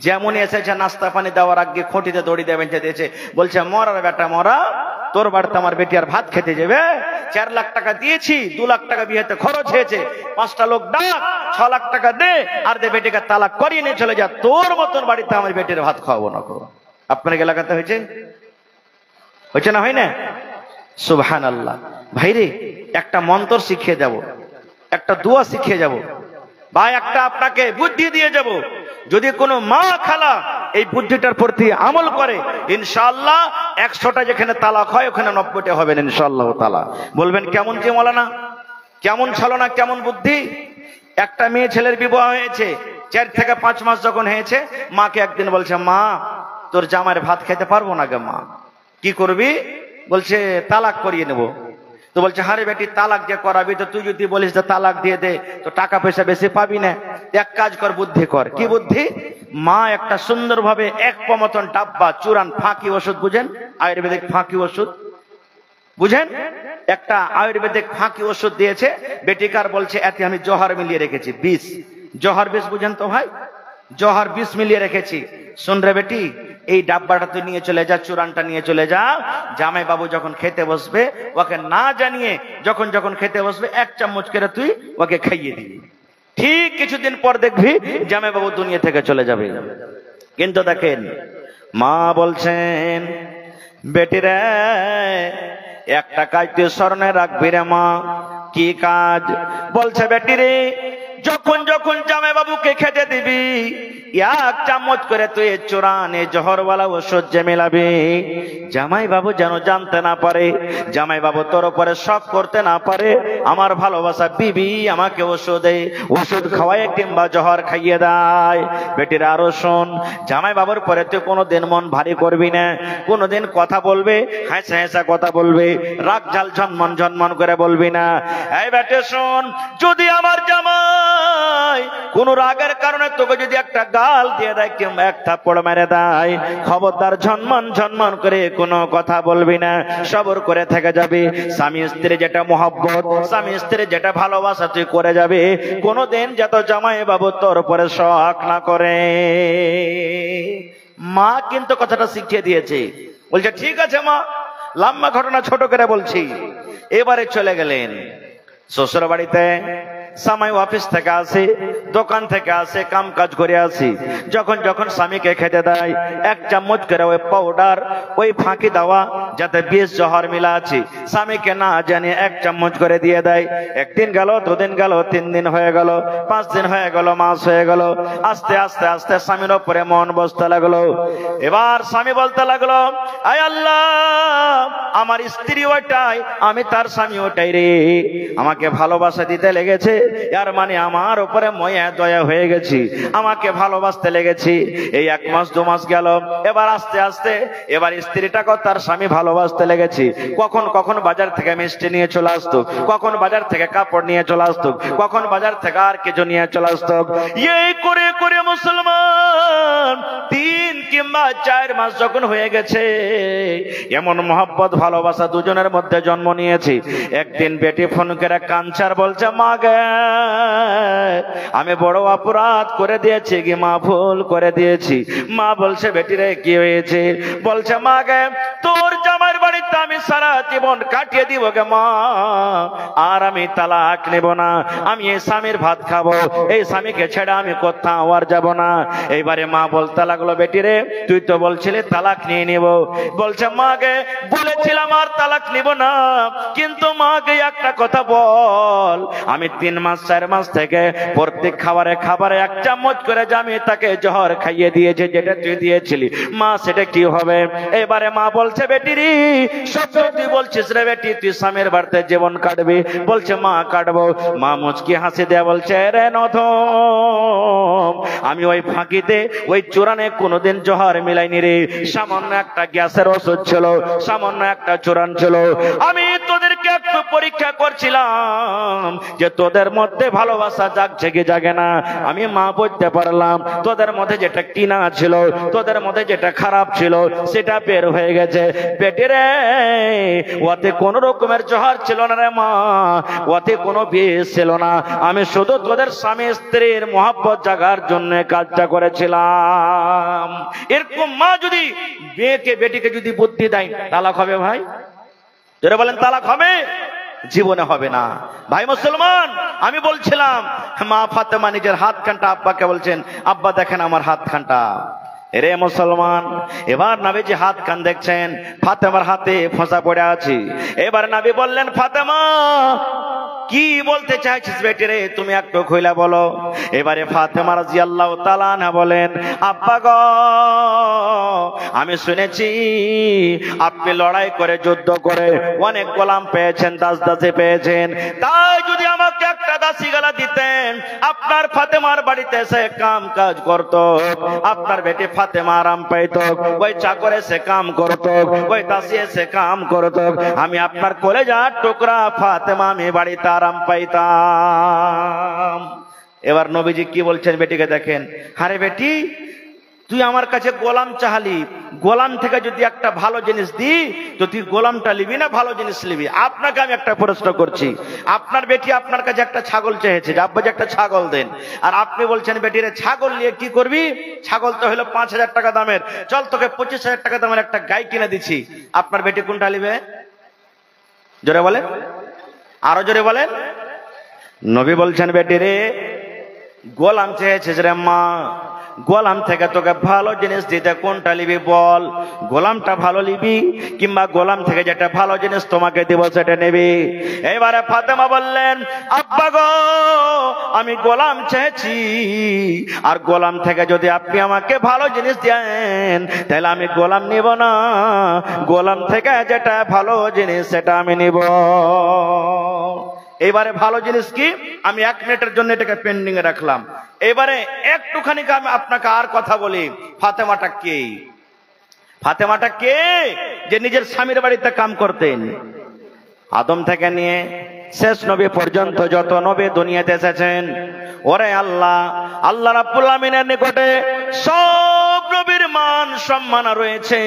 যেমনই এসেছে নাস্তা পানি দেওয়ার আগে খুঁটিতে দড়ি দিয়ে বেঁচে দিয়েছে, বলছে মরা বেটা মরা, তোর বাড়িতে আমার বেটি আর ভাত খেতে যাবে? 4 লাখ টাকা দিয়েছি, 2 লাখ টাকা বিয়েতে খরচ হয়েছে, 5টা লোক ডাক, 6 লাখ টাকা দে, আর দে বেটিকে তালাক করিয়ে নিয়ে চলে যা, তোর মতন বাড়িতে আমার বেটির ভাত খাওয়াবো না। আপনার এলাকাতে হয়েছে, হয়েছে না হয় না? সুবহানাল্লাহ। ভাইরে একটা মন্ত্র শিখিয়ে দেব, একটা দোয়া শিখিয়ে যাব ভাই, একটা আপনাকে বুদ্ধি দিয়ে যাব। যদি কোনো মা খালা এই বুদ্ধিটার প্রতি আমল করে, ইনশাআল্লাহ 100টা যেখানে তালাক হয় ওখানে 90টা হবে ইনশাআল্লাহ তাআলা। বলবেন কেমন কি মৌলানা, কেমন ছলনা, কেমন বুদ্ধি? একটা মেয়ে ছেলের বিবাহ হয়েছে, 4 থেকে 5 মাস যখন হয়েছে, মাকে একদিন বলছে, মা তোর জামাইয়ের ভাত খেতে পারবো না গে মা। কি করবি? বলছে তালাক করিয়ে নেব। তো বলছে, হারে বেটি তালাক দিয়ে করাবি তো তুই যদি বলিস যে তালাক দিয়ে দে তো টাকা পয়সা বেশি পাবি না, এক কাজ কর, বুদ্ধি কর। কি বুদ্ধি? মা একটা সুন্দরভাবে 1 পা মতন ডাব্বা চুরান ফাঁকি ওষুধ, বুঝেন আয়ুর্বেদিক ফাঁকি ওষুধ, বুঝেন একটা আয়ুর্বেদিক ফাঁকি ওষুধ দিয়েছে বেটিকার। বলছে এতে আমি জহর মিলিয়ে রেখেছি, বিষ, জহর বিষ, বুঝেন তো ভাই, জহর বিষ মিলিয়ে রেখেছি। শুন রে বেটি, এই ডাব্বাটা তুই নিয়ে চলে যা, চূড়ানটা নিয়ে চলে যা, জামাই বাবু যখন খেতে বসবে ওকে না জানিয়ে যখন যখন খেতে বসবে 1 চামচ করে তুই ওকে খাইয়ে দিবি। ঠিক কিছুদিন পর দেখবি জামাই বাবু দুনিয়া থেকে চলে যাবে। কিন্তু দেখেন মা বলছেন, বেটিরে একটা কাজ তুই স্মরণে রাখবি রে মা। কি কাজ? বলছে বেটিরে যখন যখন জামাই বাবুকে খেতে দিবি 1 চামচ করে তুই চোরানে জহরওয়ালা ওষুধ যে মেলাবি, জামাই বাবু যেন জানতে না পারে, জামাই বাবু তোর উপরে শক করতে না পারে। আমার ভালোবাসা বিবি আমাকে ওষুধ খাওয়ায় কিংবা জহর খাইয়ে দেয়। বেটির আরো শোন, জামাই বাবুর পরে তুই কোনোদিন মন ভারী করবি না, কোনোদিন কথা বলবে হাসা হাসা কথা বলবে, রাগ ঝাল ঝনমন ঝনমন করে বলবি না। এই বেটে শোন, যদি আমার জামাই কোন রাগের কারণে তোকে যদি একটা গাল দিয়ে দেয় কিংবা 1 থাপ্পড় মেরে দেয়, খবরদার ঝনমন ঝনমন করে কোনো কথা বলবি না, সবর করে থেকে যাবে। স্বামী স্ত্রী যেটা মহব্বত, স্বামী স্ত্রী যেটা ভালোবাসা তুই করে যাবে, কোনোদিন যত জামাই বাবু তোর উপরে শক না করে। মা কিন্তু কথাটা শিখিয়ে দিয়েছে। বলছে ঠিক আছে মা, লম্বা ঘটনা ছোট করে বলছি। এবারে চলে গেলেন শ্বশুর বাড়িতে। স্বামী অফিস থেকে আসে, দোকান থেকে আসে, কাম কাজ করে আসি, যখন যখন স্বামীকে খেতে দেয় 1 চামচ করে ওই পাউডার, ওই ফাঁকি দেওয়া যাতে 20 জহর মিলা আছে, স্বামীকে না জানিয়ে 1 চামচ করে দিয়ে দেয়। 1 দিন গেল, 2 দিন গেল, 3 দিন হয়ে গেল, 5 দিন হয়ে গেল, মাস হয়ে গেল। আস্তে আস্তে আস্তে স্বামীর উপরে মন বসতে লাগলো। এবার স্বামী বলতে লাগলো, আয় আল্লাহ, আমার স্ত্রী ওটাই, আমি তার স্বামী ওটাই রে, আমাকে ভালোবাসা দিতে লেগেছে, यार माने आमार उपरे मया दया হয়ে গেছি, আমাকে ভালোবাসতে লেগেছি। এই 1 মাস 2 মাস গেল, এবার আস্তে আস্তে এবার স্ত্রীটাকে তার স্বামী ভালোবাসতে লেগেছি। কখন কখন বাজার থেকে মিষ্টি নিয়ে চলে আসতো, কখন বাজার থেকে কাপড় নিয়ে চলে আসতো, কখন বাজার থেকে আর কিছু নিয়ে চলে আসতো। এই করে করে মুসলমান 3 কিংবা 4 মাস যখন হয়ে গেছে, এমন মহব্বত ভালোবাসা দুজনের মধ্যে জন্ম নিয়েছে। একদিন বেটি ফোন করে কাঞ্চার বলছে, মা গে আমি বড় অপরাধ করে দিয়েছি কি মা, ভুল করে দিয়েছি। মা বলছে, বেটি রে কি হয়েছে? বলছে, মা গে তোর জামাইয়ের বাড়ি বাড়িতে আমি সারা জীবন কাটিয়ে দিব গে মা, আর আমি তালাক নেব না, আমি এই স্বামীর ভাত খাবো, এই স্বামীকে ছেড়ে আমি কোথাও আর যাব না। এইবারে মা বলতে লাগলো, বেটি রে তুই তো বলছিলি তালাক নিয়ে নিব। বলছে মাকে বলেছিলাম আর তালাক নিব না, কিন্তু মাকে একটা কথা বল, আমি 3 মাস 4 মাস থেকে প্রত্যেক খাবারে খাবারে 1 চামচ করে আমি তাকে জহর খাইয়ে দিয়েছে, যেটা তুই দিয়েছিলি মা, সেটা কি হবে? এবারে মা বলছে, বেটি রে সত্য তুই বলছিস রে বেটি, তুই স্বামীর বাড়িতে জীবন কাটবি? বলছে মা কাটবো। মা মুচকি হাসি দেয়া বলছে, রে নথম, আমি ওই ফাঁকিতে ওই চূড়ানে কোনোদিন জহর মিলাইনি রে, সামান্য একটা গ্যাসের ওষুধ ছিল, সামান্য একটা চূড়ান ছিল। আমি তোদেরকে একটু পরীক্ষা করছিলাম যে তোদের মধ্যে ভালোবাসা জাগছে কি জাগে না। আমি মা বুঝতে পারলাম তোদের মধ্যে যেটা কিনা ছিল, তোদের মধ্যে যেটা খারাপ ছিল সেটা বের হয়ে গেছে। বেটি রে ওতে কোন রকমের জহর ছিল না রে মা, ওতে কোনো বিষ ছিল না, আমি শুধু তোদের স্বামী স্ত্রীর মহব্বত জাগার জন্য কাজটা করেছিলাম। এরকম মা যদি মেয়েকে বেটিকে যদি বুদ্ধি দেয়, তালাক হবে ভাই? যারা বলেন তালাক হবে? জীবনে হবে না ভাই মুসলমান। আমি বলছিলাম মা ফাতেমা নিজের হাত খানটা আব্বাকে বলছেন, আব্বা দেখেন আমার হাত খানটা। এরে মুসলমান, এবার নবীজি হাত খান দেখছেন, ফাতেমার হাতে ফোঁসা পড়ে আছে। এবার নবী বললেন, ফাতেমা কি বলতে চাইছিস বেটি রে, তুমি একটু খুইলা বলো। এবারে ফাতেমা রাদিয়াল্লাহু তাআলা আনহা বলেন, আব্বা গো আমি শুনেছি আপনি লড়াই করে যুদ্ধ করে অনেক গোলাম পেয়েছেন, দাসী পেয়েছেন, তাই যদি আমাকে একটা দাসী গলা দিতেন, আপনার ফাতেমার বাড়িতে এসে কাম কাজ করত, আপনার বেটি ফাতেমা আরাম পাইত, ওই চাকর এসে কাম করত, ওই দাসী এসে কাম করত, আমি আপনার কলেজার টুকরা ফাতেমা আমি বাড়িতে আরাম পাইতাম। এবার নবীজি কি বলছেন বেটিকে দেখেন, আরে বেটি তুই আমার কাছে গোলাম চাহালি, গোলাম থেকে যদি একটা ভালো জিনিস দিই তো তুই গোলামটা নিবি না ভালো জিনিস নিবি? আপনাকে আমি একটা প্রশ্ন করছি, আপনার বেটি আপনার কাছে একটা ছাগল চেয়েছে যে আব্বা যে একটা ছাগল দেন, আর আপনি বলছেন বেটি রে ছাগল নিয়ে কি করবি? ছাগল তো হলো 5,000 টাকা দামের, চল তোকে 25,000 টাকা দামের একটা গাই কিনে দিচ্ছি। আপনার বেটি কোনটা নিবে? জোরে বলেন, আরো জোরে বলেন। নবী বলছেন, বেটি রে গোলাম চেয়েছিস রে মা, গোলাম থেকে তোকে ভালো জিনিস দিতে কোনটা নিবি বল? গোলামটা ভালো নিবি কিংবা গোলাম থেকে যেটা ভালো জিনিস তোমাকে দিব সেটা নিবি? এবারে ফাতেমা বললেন, আব্বা গো আমি গোলাম চেয়েছি, আর গোলাম থেকে যদি আপনি আমাকে ভালো জিনিস দেন তাহলে আমি গোলাম নিব না, গোলাম থেকে যেটা ভালো জিনিস সেটা আমি নিব। এবারে ভালো জিনিস কি? আমি 1 মিনিটের জন্য এটাকে পেন্ডিং এ রাখলাম। এবারে একটুখানি আমি আপনাকে আর কথা বলি, ফাতেমাটা কে? ফাতেমাটা কে যে নিজের স্বামীর বাড়িতে কাম করতেন? আদম থেকে নিয়ে শেষ নবী পর্যন্ত যত নবী দুনিয়াতে এসেছেন, ওরে আল্লাহ, আল্লাহ রাব্বুল আমিনের নিকটে সব নবীর মান সম্মান রয়েছে,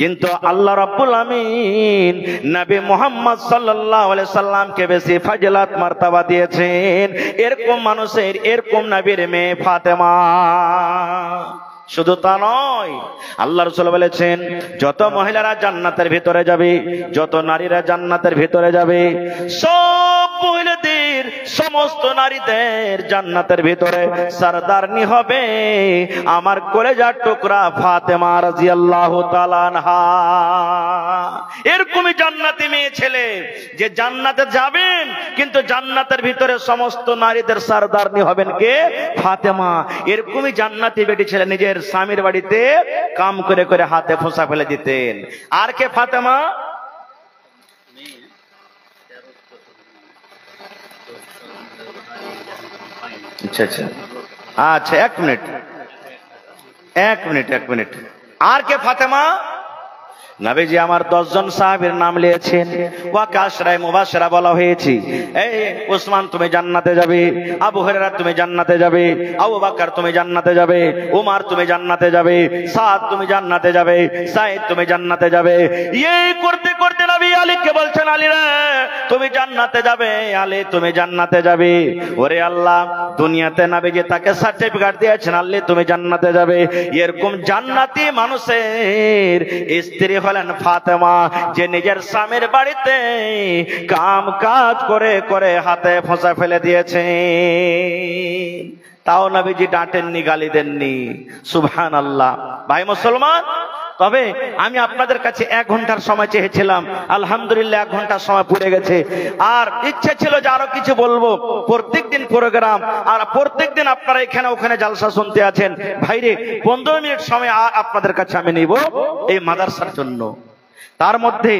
কিন্তু আল্লাহ রাব্বুল আমিন নবী মুহাম্মদ সাল্লাল্লাহু আলাইহি সাল্লামকে বেশি ফজিলত মার্তবা দিয়েছেন। এরকম মানুষের, এরকম নবীর মেয়ে ফাতেমা। শুধু তা নয়, আল্লাহ রাসূল বলেছেন যত মহিলারা জান্নাতের ভিতরে যাবে, যত নারীরা জান্নাতের ভিতরে যাবে, সব মহিলাদের, সমস্ত নারীদের জান্নাতের ভিতরে সরদারনি হবে আমার কলেজার টুকরা ফাতেমা রাদিয়াল্লাহু তাআলা আনহা। এরকমই জান্নাতি মেয়ে ছেলে যে জান্নাতে যাবেন, কিন্তু জান্নাতের ভিতরে সমস্ত নারীদের সরদারনি হবেন কে? ফাতেমা। এরকমই জান্নাতি বেটি ছেলে নিজের স্বামীর বাড়িতে কাম করে করে হাতে ফোঁসা ফেলে দিতেন। আর কে ফাতেমা? আচ্ছা আচ্ছা আচ্ছা, 1 মিনিট 1 মিনিট 1 মিনিট। আর কে ফাতেমা? নবীজি আমার 10 জন সাহাবীর নাম লিয়েছেন, ওয়াকে আশরায়ে মুবাশশিরা বলা হয়েছে। এই ওসমান তুমি জান্নাতে যাবে, আবু হুরায়রা তুমি জান্নাতে যাবে, আবু বকর তুমি জান্নাতে যাবে, উমর তুমি জান্নাতে যাবে, সাদ তুমি জান্নাতে যাবে, সাইদ তুমি জান্নাতে যাবে। এই করতে করতে নবী আলীকে বলছেন, আলী রে তুমি জান্নাতে যাবে, আলী তুমি জান্নাতে যাবে। ওরে আল্লাহ, দুনিয়াতে নবীজি তাকে সার্টিফিকেট দিয়েছেন, আলী তুমি জান্নাতে যাবে। এরকম জান্নাতি মানুষের স্ত্রী হলেন ফাতেমা, যে নিজের স্বামীর বাড়িতে কাম কাজ করে করে হাতে ফোঁসা ফেলে দিয়েছে, তাও নবীজি ডাঁটেননি, গালি দেননি। সুবহানাল্লাহ। ভাই মুসলমান, তবে আমি আপনাদের কাছে 1 ঘন্টার সময় চেয়েছিলাম, আলহামদুলিল্লাহ 1 ঘন্টার সময় পুড়ে গেছে। আর ইচ্ছা ছিল যে আরো কিছু বলবো, প্রত্যেকদিন প্রোগ্রাম, আর প্রত্যেকদিন আপনারা এখানে ওখানে জালসা শুনতে আছেন। ভাইরে 15 মিনিট সময় আপনাদের কাছে আমি নিব এই মাদ্রাসার জন্য। তার মধ্যে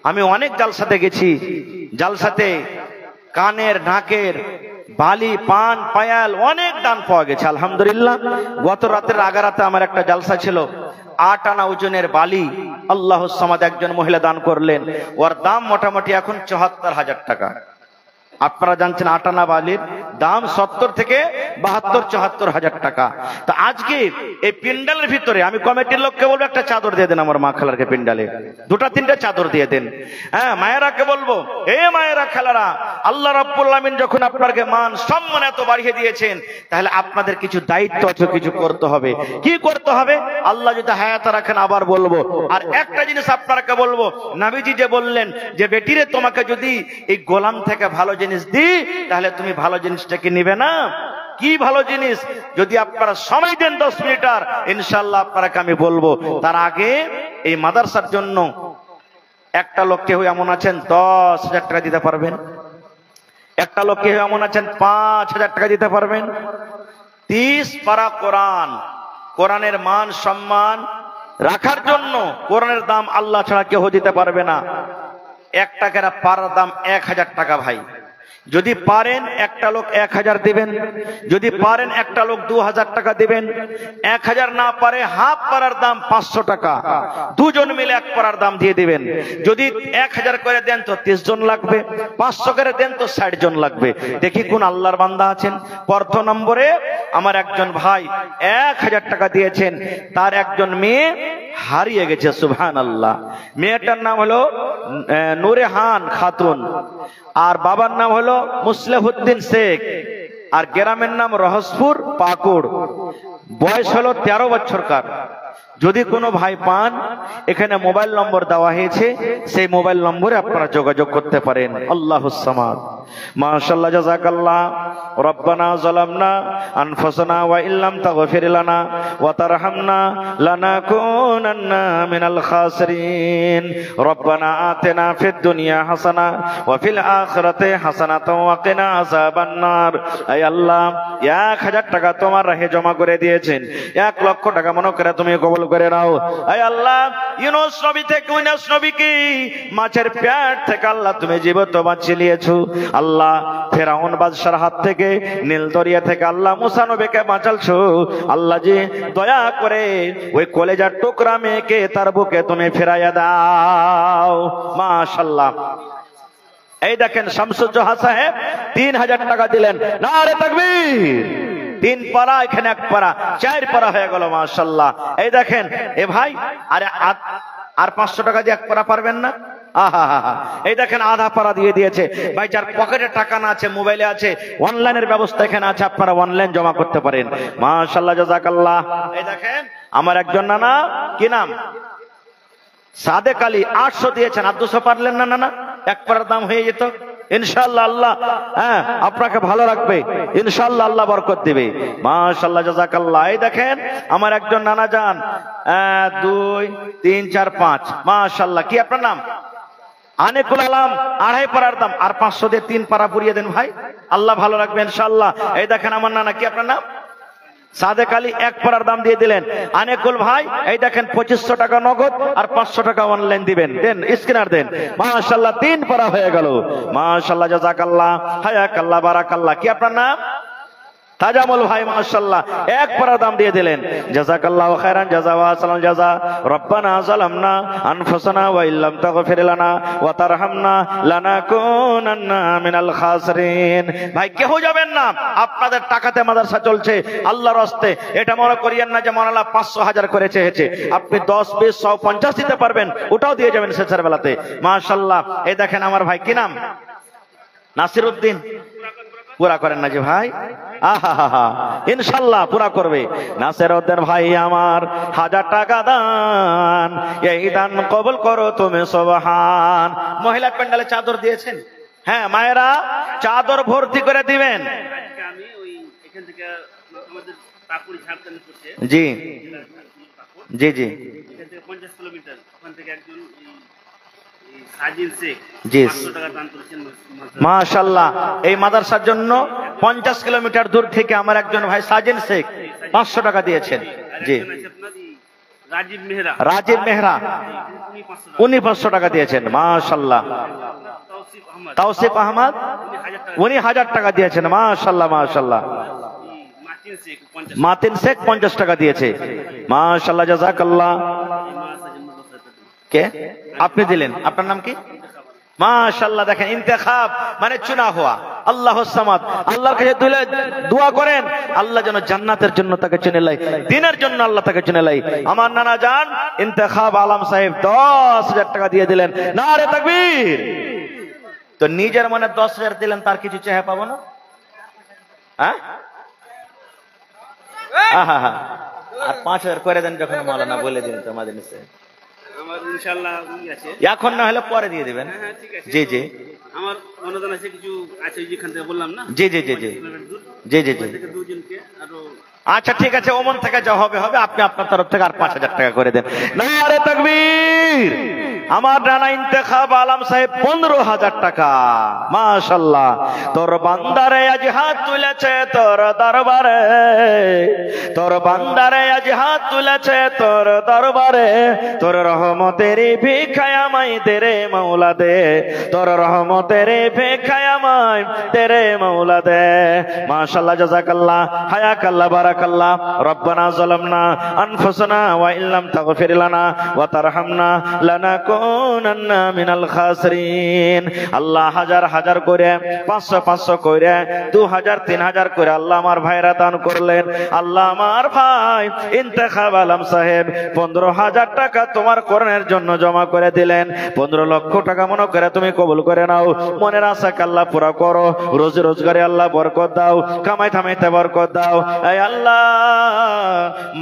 আমি অনেক জালসাতে গেছি, জালসাতে কানের নাকের বালি, পান, পায়াল অনেক দান পাওয়া গেছে আলহামদুলিল্লাহ। গত রাতের আগারাতে আমার একটা জালসা ছিল, 8 আনা ওজনের বালি আল্লাহু সামাদ একজন মহিলা দান করলেন। ওর দাম মোটামুটি এখন 74,000 টাকা। আপনারা জানছেন 8 আনা বালির দাম 70 থেকে 72, 74,000 টাকা। তো আজকে এই পিন্ডালের ভিতরে আমি কমিটির লোককে বলবো একটা চাদর দিয়ে দেন আমার মা খালারকে, পিন্ডালে 2-3টা চাদর দিয়ে দেন। হ্যাঁ, মায়েরাকে বলবো, এ মায়েরা খালারা, আল্লাহ রাব্বুল আলামিন যখন আপনাকে মান সম্মান এত বাড়িয়ে দিয়েছেন, তাহলে আপনাদের কিছু দায়িত্ব আছে, কিছু করতে হবে। কি করতে হবে? আল্লাহ যদি হায়াত রাখেন আবার বলবো। আর একটা জিনিস আপনাকে বলবো, নবীজি যে বললেন যে বেটিরে তোমাকে যদি এই গোলাম থেকে ভালো জিনিস দিই, তাহলে তুমি ভালো জিনিসটাকে নিবে না? কি ভালো জিনিস? যদি আপনারা সময় দেন 10 মিনিট, ইনশাআল্লাহ আপনাকে আমি বলবো। তার আগে এই মাদ্রাসার জন্য একটা লোক কেউ এমন আছেন 10,000 টাকা দিতে পারবেন? একটা লোক কেউ এমন আছেন 5,000 টাকা দিতে পারবেন? 30 পারা কোরআন, কোরআনের মান সম্মান রাখার জন্য কোরআনের দাম আল্লাহ ছাড়া কেউ দিতে পারবে না। 1 টাকার পারার দাম 1,000 টাকা। ভাই যদি পারেন একটা লোক 1,000 দিবেন, যদি পারেন একটা লোক 2,000 টাকা দিবেন। 1,000 না পারে হাফ পারার দাম 500 টাকা, দুজন মিলে 1 পারার দাম দিয়ে দিবেন। যদি 1,000 করে দেন তো 30 জন লাগবে, 500 করে দেন তো 60 জন লাগবে। দেখি কোন আল্লাহর বান্দা আছেন। প্রথম নম্বরে আমার একজন ভাই 1,000 টাকা দিয়েছেন, তার একজন মেয়ে হারিয়ে গেছে। সুবহানাল্লাহ। মেয়েটার নাম হলো নূরেহান খাতুন, আর বাবার নাম হলো মুসলিহুদ্দিন শেখ, আর গ্রামের নাম রহসপুর পাকুড়। বয়স হলো 13 বছরকার। যদি কোনো ভাই পান, এখানে মোবাইল নম্বর দেওয়া হয়েছে, সেই মোবাইল নম্বরে আপনারা যোগাযোগ করতে পারেন। আল্লাহুস সামাদ। মাশাআল্লাহ, জাযাকাল্লাহ। রব্বানা যালামনা আনফুসানা ওয়া ইল্লাম তাগফির লানা ওয়া তারহামনা লানাকুনান্না মিনাল খাসিরিন। রব্বানা আতিনা ফিদ দুনিয়া হাসানা ওয়া ফিল আখিরাতি হাসানাতাও ওয়া কিনা আযাবান নার। আয় আল্লাহ, 1,000 টাকা তোমার রাহে জমা করে দিয়েছেন, 1 লক্ষ টাকা মনে করে তুমি কবুল করে নাও। আয় আল্লাহ, ইউনূস নবী থেকে ইউনূস নবীকে মাছের পেট থেকে আল্লাহ তুমি জীবিত বাঁচিয়ে নিয়েছো। আল্লাহ, ফেরাউন বাদশার হাত থেকে, নীল দরিয়া থেকে আল্লাহ মুসা নবীকে বাঁচালছো। আল্লাহ জি, দয়া করে ওই কলেজার টুকরা মেয়েকে তার বুকে তুমি ফিরাইয়া দাও। মাশাআল্লাহ। এই দেখেন শামসুজ্জোহা সাহেব 3,000 টাকা দিলেন। নারে তাকবীর। 3 পারা, এখানে 1 পারা, 4 পারা হয়ে গেল। মাশাআল্লাহ। এই দেখেন, এ ভাই আরে আর 500 টাকা দিয়ে 1 পারা পারবেন না? এই দেখেন আধা পারা দিয়ে দিয়েছে। ভাই যার পকেটে টাকা না আছে, মোবাইলে আছে, অনলাইনের ব্যবস্থা এখানে আছে, আপনারা অনলাইন জমা করতে পারেন। মাশাআল্লাহ, জাযাকাল্লাহ। এই দেখেন আমার একজন নানা, কি নাম, সাদেক আলী, 800 দিয়েছেন। আর 200 পারলেন না? নানা 1 পারার দাম হয়ে যেত। ইনশাআল্লাহ আল্লাহ আপনাকে ভালো রাখবে, ইনশাআল্লাহ আল্লাহ বরকত দিবে। মাশাআল্লাহ, জাযাকাল্লাহ। এই দেখেন আমার একজন নানা যান, 1 2 3 4 5। মাশাআল্লাহ। কি আপনার নাম? আনিকুল আলম, 2.5 পারার দাম। আর 500 দিয়ে 3 পারা পুরিয়ে দেন ভাই, আল্লাহ ভালো রাখবে ইনশাআল্লাহ। এই দেখেন আমার নানা, কি আপনার নাম? সাদেক আলী, 1 পারার দাম দিয়ে দিলেন। আনিকুল ভাই, এই দেখেন 2500 টাকা নগদ আর 500 টাকা অনলাইন দিবেন। দেন, স্ক্যানার দেন। মাশাআল্লাহ, 3 পারা হয়ে গেল। মাশাআল্লাহ, জাযাকাল্লাহ, হায়াকাল্লাহ, বারাকাল্লাহ। কি আপনার নাম? তাজামুল ভাই, মাশাআল্লাহ, 1 পারার দাম দিয়ে দিলেন। জাযাকাল্লাহু খাইরান জাযা ওয়া সালাম জাযা। রব্বানা যালামনা আনফুসানা ওয়া ইল্লাম তাগফির লানা ওয়া তারহামনা লানাকুনান্না মিনাল খাসিরিন। ভাই কেউ যাবেন না, আপনাদের টাকাতে মাদ্রাসা চলছে আল্লাহর রাস্তে। এটা মনে করিয়েন না যে মনালা 500 1000 করে চেয়েছে। আপনি 10 20 100 50 দিতে পারবেন, ওটাও দিয়ে যাবেন শেষের বেলাতে। মাশাআল্লাহ। এই দেখেন আমার ভাই, কি নাম? নাসিরউদ্দিন। পুরা করেন না যে ভাই? আহা, ইনশাল্লাহ পুরা করবে। নাসের উদ্দিন ভাই আমার 1000 টাকা দান, এই দান কবুল করো তুমি সুবহান। মহিলা প্যান্ডেলে চাদর দিয়েছেন? হ্যাঁ মায়েরা চাদর ভর্তি করে দিবেন। আমি ওই এখান থেকে আমাদের পাকুড়ি ঝাড়খণ্ড করছে, জি জি জি এখান থেকে 50 কিলোমিটার, ওখান থেকে একজন সাজিল শেখ জি 500 টাকা দান করেছেন। মাশাআল্লাহ, এই মাদ্রাসার জন্য 50 কিলোমিটার দূর থেকে আমার একজন ভাই সাজিল শেখ 500 টাকা দিয়েছেন। জি রাজীব মেহরা, রাজীব মেহরা উনি 500 টাকা দিয়েছেন। মাশাআল্লাহ। তাওসিফ আহমদ উনি 1000 টাকা দিয়েছেন। মাশাআল্লাহ মাশাআল্লাহ। মাতিন শেখ 50 টাকা দিয়েছে। মাশাআল্লাহ জাযাকাল্লাহ। কে আপনি দিলেন? আপনার নাম কি? মাশাআল্লাহ। দেখেন ইন্তেখাব মানে চুনা হওয়া। আল্লাহুস সামাদ, আল্লাহর কাছে দোয়া করেন আল্লাহ যেন জান্নাতের জন্য তাকে চুনে লাই, দ্বীনের জন্য আল্লাহ তাকে চুনে লাই। আমার নানা জান ইন্তেখাব আলম সাহেব 10,000 টাকা দিয়ে দিলেন। নারে তাকবীর। তো নিজের মনে 10,000 দিলেন, তার কিছু চেয়ে পাবো না? হ্যাঁ আর 5,000 করে দেন যখন মাওলানা বলে দিন তো আমাদের নিচে। আমার ইনশাআল্লাহ আছে, এখন না হলে পরে দিয়ে দিবেন। ঠিক আছে। জি জি আমার অনুদান আছে কিছু আছে, যেখান থেকে বললাম না। জি জি জি জি জি জি জি থেকে দুজনকে আরো। আচ্ছা ঠিক আছে, ওমন থেকে যা হবে হবে, আপনি আপনার তরফ থেকে আর 5,000 টাকা করে দেন। নারে তাকবীর। আমার নানা ইন্তেখাব আলম সাহেব 15,000 টাকা। মাশাআল্লাহ। তোর বান্দারে আজ হাত তুলেছে তোর দরবারে, তোর বান্দারে আজ হাত তুলেছে তোর দরবারে, তোর রহমতের ভিখায় আমায় দে রে মাওলা দে, তোর রহমতের ভিখায় আমায় দে রে মাওলা দে। মাশাআল্লাহ জাযাকাল্লাহ হায়াকাল্লাহ বারাকাল্লাহ। রব্বানা যালামনা আনফুসানা ওয়া ইল্লাম তাগফির লানা ওয়া তারহামনা লানাকুনান্না মিনাল খাসিরিন। আল্লাহ হাজার হাজার করে, 500 500 করে, 2000 3000 করে আল্লাহ আমার ভাইরা দান করলেন। আল্লাহ আমার ভাই ইন্তেখাব আলম সাহেব 15,000 টাকা তোমার কোরআনের জন্য জমা করে দিলেন। 15 লক্ষ টাকা মনে করে তুমি কবুল করে নাও। মনের আশাকে আল্লাহ পুরা করো, রোজি রোজগারে আল্লাহ বরকত দাও, কামাই থামাইতে বরকত দাও। এই আল্লাহ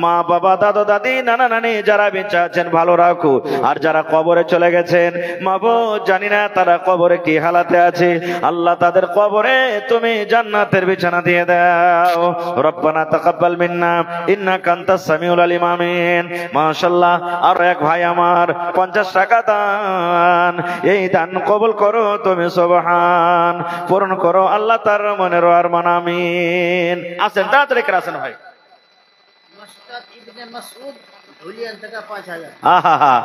মা বাবা দাদা দাদি নানা নানি যারা বেঁচে আছেন ভালো রাখো, আর যারা কবরে চলে গেছেন মাবুদ জানি না তারা কবরে কি হালাতে আছে, আল্লাহ তাদের কবরে তুমি জান্নাতের বিছানা দিয়ে দাও। রব্বানা তাকাব্বাল মিন্না ইন্নাকা আনতাস সামিউল আলিম। আমিন। মাশাআল্লাহ। আর এক ভাই আমার 50 টাকা দান, এই দান কবুল করো তুমি সুবহান, পূরণ করো আল্লাহ তার মনের আরমান। আমিন। আসেন তাড়াতাড়ি করে আসেন ভাই। মাস্টার ইবনে মাসউদ ধুলিয়ান থেকে 5,000। আহা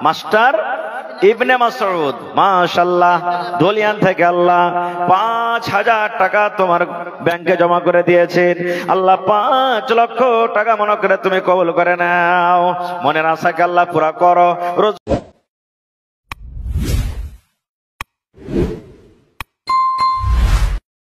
মাস্টার ইবনে মাসউদ মাশাআল্লাহ ধুলিয়ান থেকে আল্লাহ 5,000 টাকা তোমার ব্যাংকে জমা করে দিয়েছেন। আল্লাহ 5 লক্ষ টাকা মনে করে তুমি কবুল করে নাও। মনের আশাকে আল্লাহ পুরা করো।